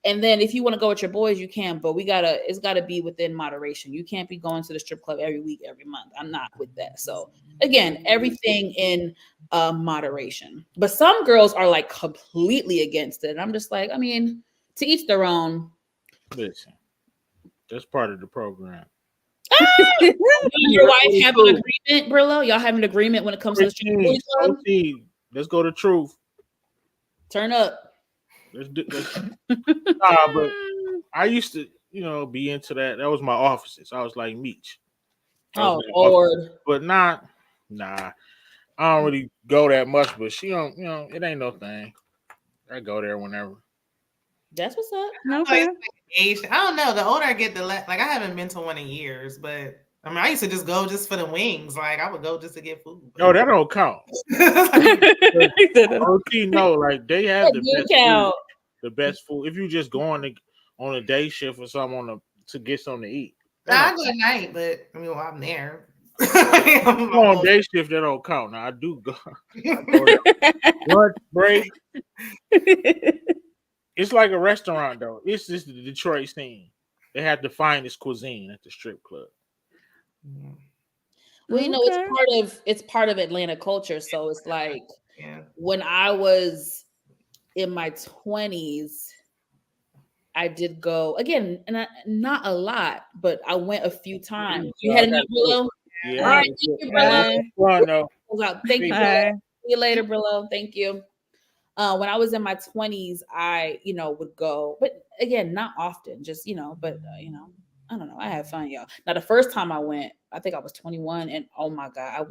And then if you want to go with your boys, you can, but it's got to be within moderation. You can't be going to the strip club every week, every month. I'm not with that. So again, everything in moderation. But some girls are like completely against it. And I'm just like, I mean, to each their own. Listen, that's part of the program. You and your wife have an agreement, Brillo? Y'all have an agreement when it comes to the strip club? Let's go to truth. Turn up. Let's but I used to, be into that. That was my offices. I was like Meech. Oh Lord. But nah. I don't really go that much, but she don't, it ain't no thing. I go there whenever. That's what's up. Okay. Age, I don't know. The older I get, the less. Like I haven't been to one in years, but I mean, I used to just go just for the wings. Like I would go just to get food. No, that don't count. Okay, no, like they have the best food. The best food. If you just going on a day shift or something to get something to eat. I go at night, but I mean, well, I'm there. On day shift, that don't count. Now I do go. Lunch break. It's like a restaurant though. It's just the Detroit scene. They have the finest cuisine at the strip club. Well, it's part of Atlanta culture. So it's like when I was in my 20s, I did go again, and not a lot, but I went a few times. You had enough, Brillo? Yeah. All right, thank you, Brillo. Thank you. See you later, Brillo. Thank you. When I was in my 20s, I, would go, but again, not often, just, but, I don't know. I had fun, y'all. Now, the first time I went, I think I was 21, and oh my God,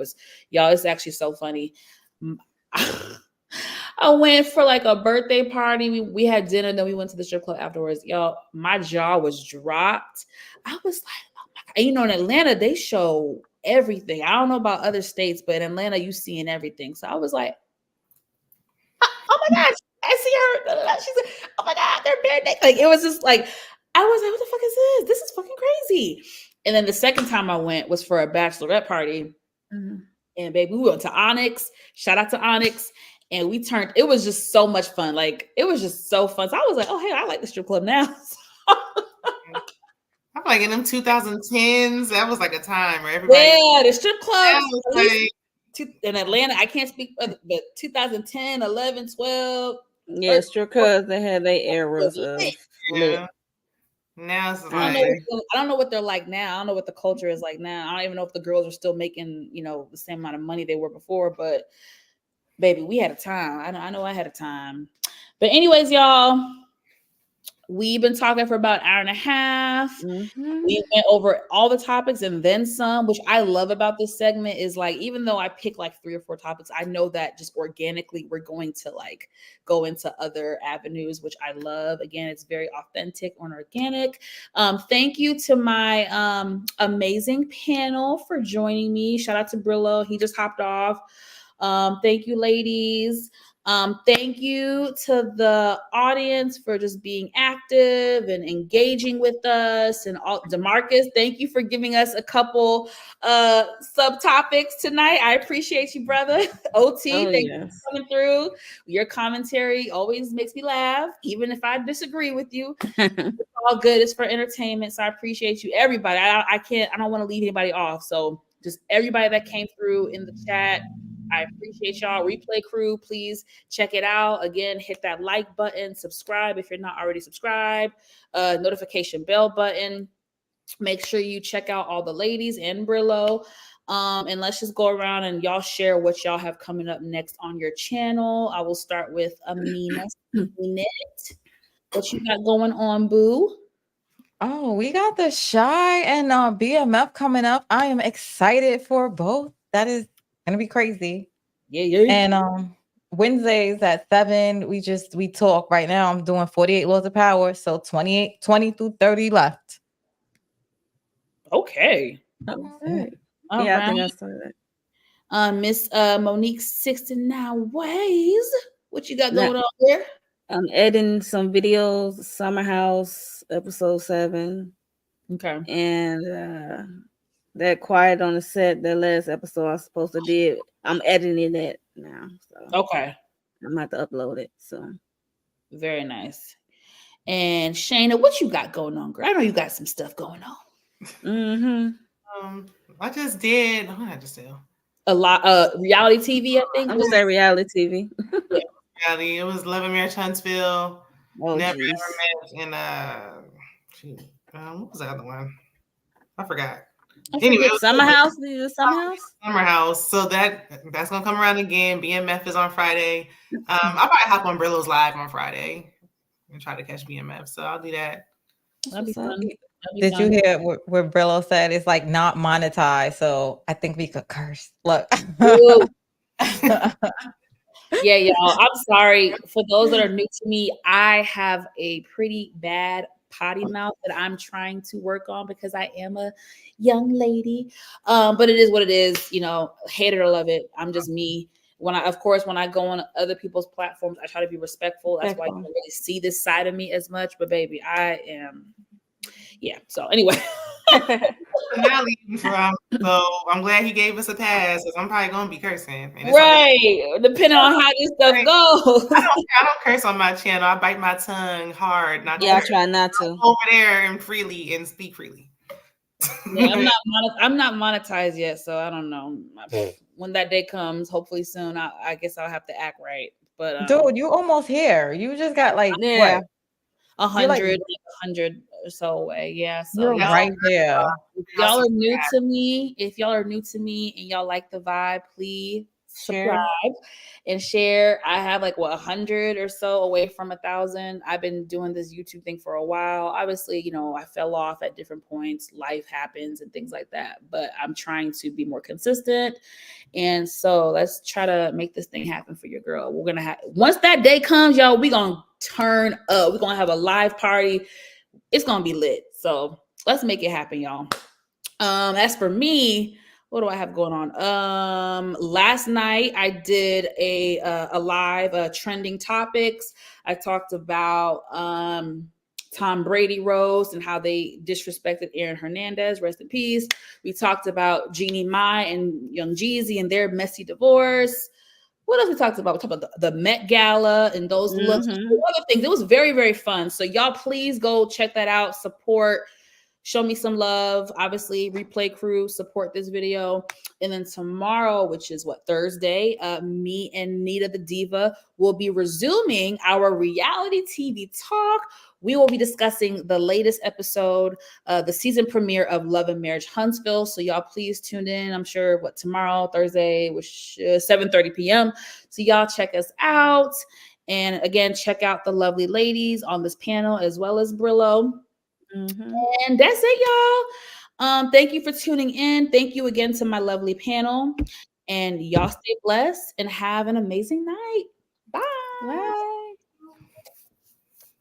y'all, it's actually so funny. I went for like a birthday party. We had dinner, then we went to the strip club afterwards. Y'all, my jaw was dropped. I was like, oh my God. In Atlanta, they show everything. I don't know about other states, but in Atlanta, you seeing everything. So I was like, oh my gosh, I see her. She's like, oh my God, they're bare naked. Like, it was just like, I was like, what the fuck is this? This is fucking crazy. And then the second time I went was for a bachelorette party. Mm-hmm. And baby, we went to Onyx. Shout out to Onyx. And it was just so much fun. Like, it was just so fun. So I was like, oh, hey, I like the strip club now. I'm like in them 2010s. That was like a time where everybody. Yeah, the strip clubs. In Atlanta, I can't speak for the 2010, 11, 12. Yeah, strip clubs, they had their eras of lit. Now it's like, I don't know what they're like now. I don't know what the culture is like now. I don't even know if the girls are still making, the same amount of money they were before, but baby, we had a time. I know I had a time. But anyways, y'all, we've been talking for about an hour and a half. Mm-hmm. We went over all the topics and then some, which I love about this segment is like, even though I pick like 3 or 4 topics, I know that just organically we're going to like go into other avenues, which I love. Again, it's very authentic and organic. Thank you to my amazing panel for joining me. Shout out to Brillo. He just hopped off. Thank you, ladies. Thank you to the audience for just being active and engaging with us. And DeMarcus, thank you for giving us a couple subtopics tonight. I appreciate you, brother. OT, thank you for coming through. Your commentary always makes me laugh, even if I disagree with you. It's all good. It's for entertainment. So I appreciate you, everybody. I don't want to leave anybody off. So just everybody that came through in the chat, I appreciate y'all. Replay crew, please check it out. Again, hit that like button, subscribe if you're not already subscribed, notification bell button. Make sure you check out all the ladies and Brillo. And let's just go around and y'all share what y'all have coming up next on your channel. I will start with Amina. What you got going on, boo? Oh, we got the Shy and BMF coming up. I am excited for both. That is gonna be crazy. Yeah. And Wednesdays at 7, we talk. Right now I'm doing 48 Laws of Power, so 20 through 30 left. Okay. All right. I think I saw that. Miss Monique 69 Ways. What you got going on there? I'm editing some videos, Summer House, episode 7. Okay. And that Quiet on the Set, that last episode I was supposed to do, I'm editing that now. So okay. I'm about to upload it. So very nice. And Shayna, what you got going on, girl? I know you got some stuff going on. Mm-hmm. I just did. What did I just do? a lot reality TV, I think. I'm gonna say reality TV. Reality. It was Love and Marriage Huntsville. Oh Never jeez. Ever Met, and shoot, what was the other one? I forgot. I Anyway, forget. it was Summer House. Did you do Summer House? Summer House. So that's gonna come around again. BMF is on Friday. I'll probably hop on Brillo's live on Friday and try to catch BMF. So I'll do that. That'd be What's up? fun. Did you hear what Brillo said? It's like not monetized, so I think we could curse. Look. Ooh. Yeah, y'all. I'm sorry for those that are new to me. I have a pretty bad potty mouth that I'm trying to work on because I am a young lady. But it is what it is. You know, hate it or love it. I'm just me. When I go on other people's platforms, I try to be respectful. That's why you don't really see this side of me as much. But baby, I am. Yeah. So anyway. So I'm glad he gave us a pass because I'm probably gonna be cursing. Right. Depending on how this stuff goes. I don't curse on my channel. I bite my tongue hard. I try not to. Over there and freely and speak freely. Yeah, I'm not monetized yet, so I don't know. When that day comes, hopefully soon, I guess I'll have to act right. But dude, you almost here. You just got like what? 100 or so away. Yeah, so you're right there. If y'all are new to me and y'all like the vibe, please subscribe and share. I have like 100 or so away from 1,000. I've been doing this YouTube thing for a while. Obviously, you know, I fell off at different points. Life happens and things like that. But I'm trying to be more consistent. And so let's try to make this thing happen for your girl. We're gonna have once that day comes, y'all, we're gonna turn up. We're gonna have a live party. It's gonna be lit. So let's make it happen, y'all. As for me, what do I have going on? Last night I did a live trending topics. I talked about Tom Brady roast and how they disrespected Aaron Hernandez. Rest in peace. We talked about Jeannie Mai and Young Jeezy and their messy divorce. What else we talked about? We talked about the Met Gala and those looks, other things. It was very, very fun. So y'all please go check that out. Support. Show me some love. Obviously, replay crew, support this video. And then tomorrow, which is Thursday, me and Nita the Diva will be resuming our reality TV talk. We will be discussing the latest episode, the season premiere of Love and Marriage Huntsville. So y'all please tune in. I'm sure tomorrow, Thursday, which 7:30 p.m. So y'all check us out. And again, check out the lovely ladies on this panel as well as Brillo. And that's it, y'all. Thank you for tuning in. Thank you again to my lovely panel. And y'all stay blessed and have an amazing night. Bye.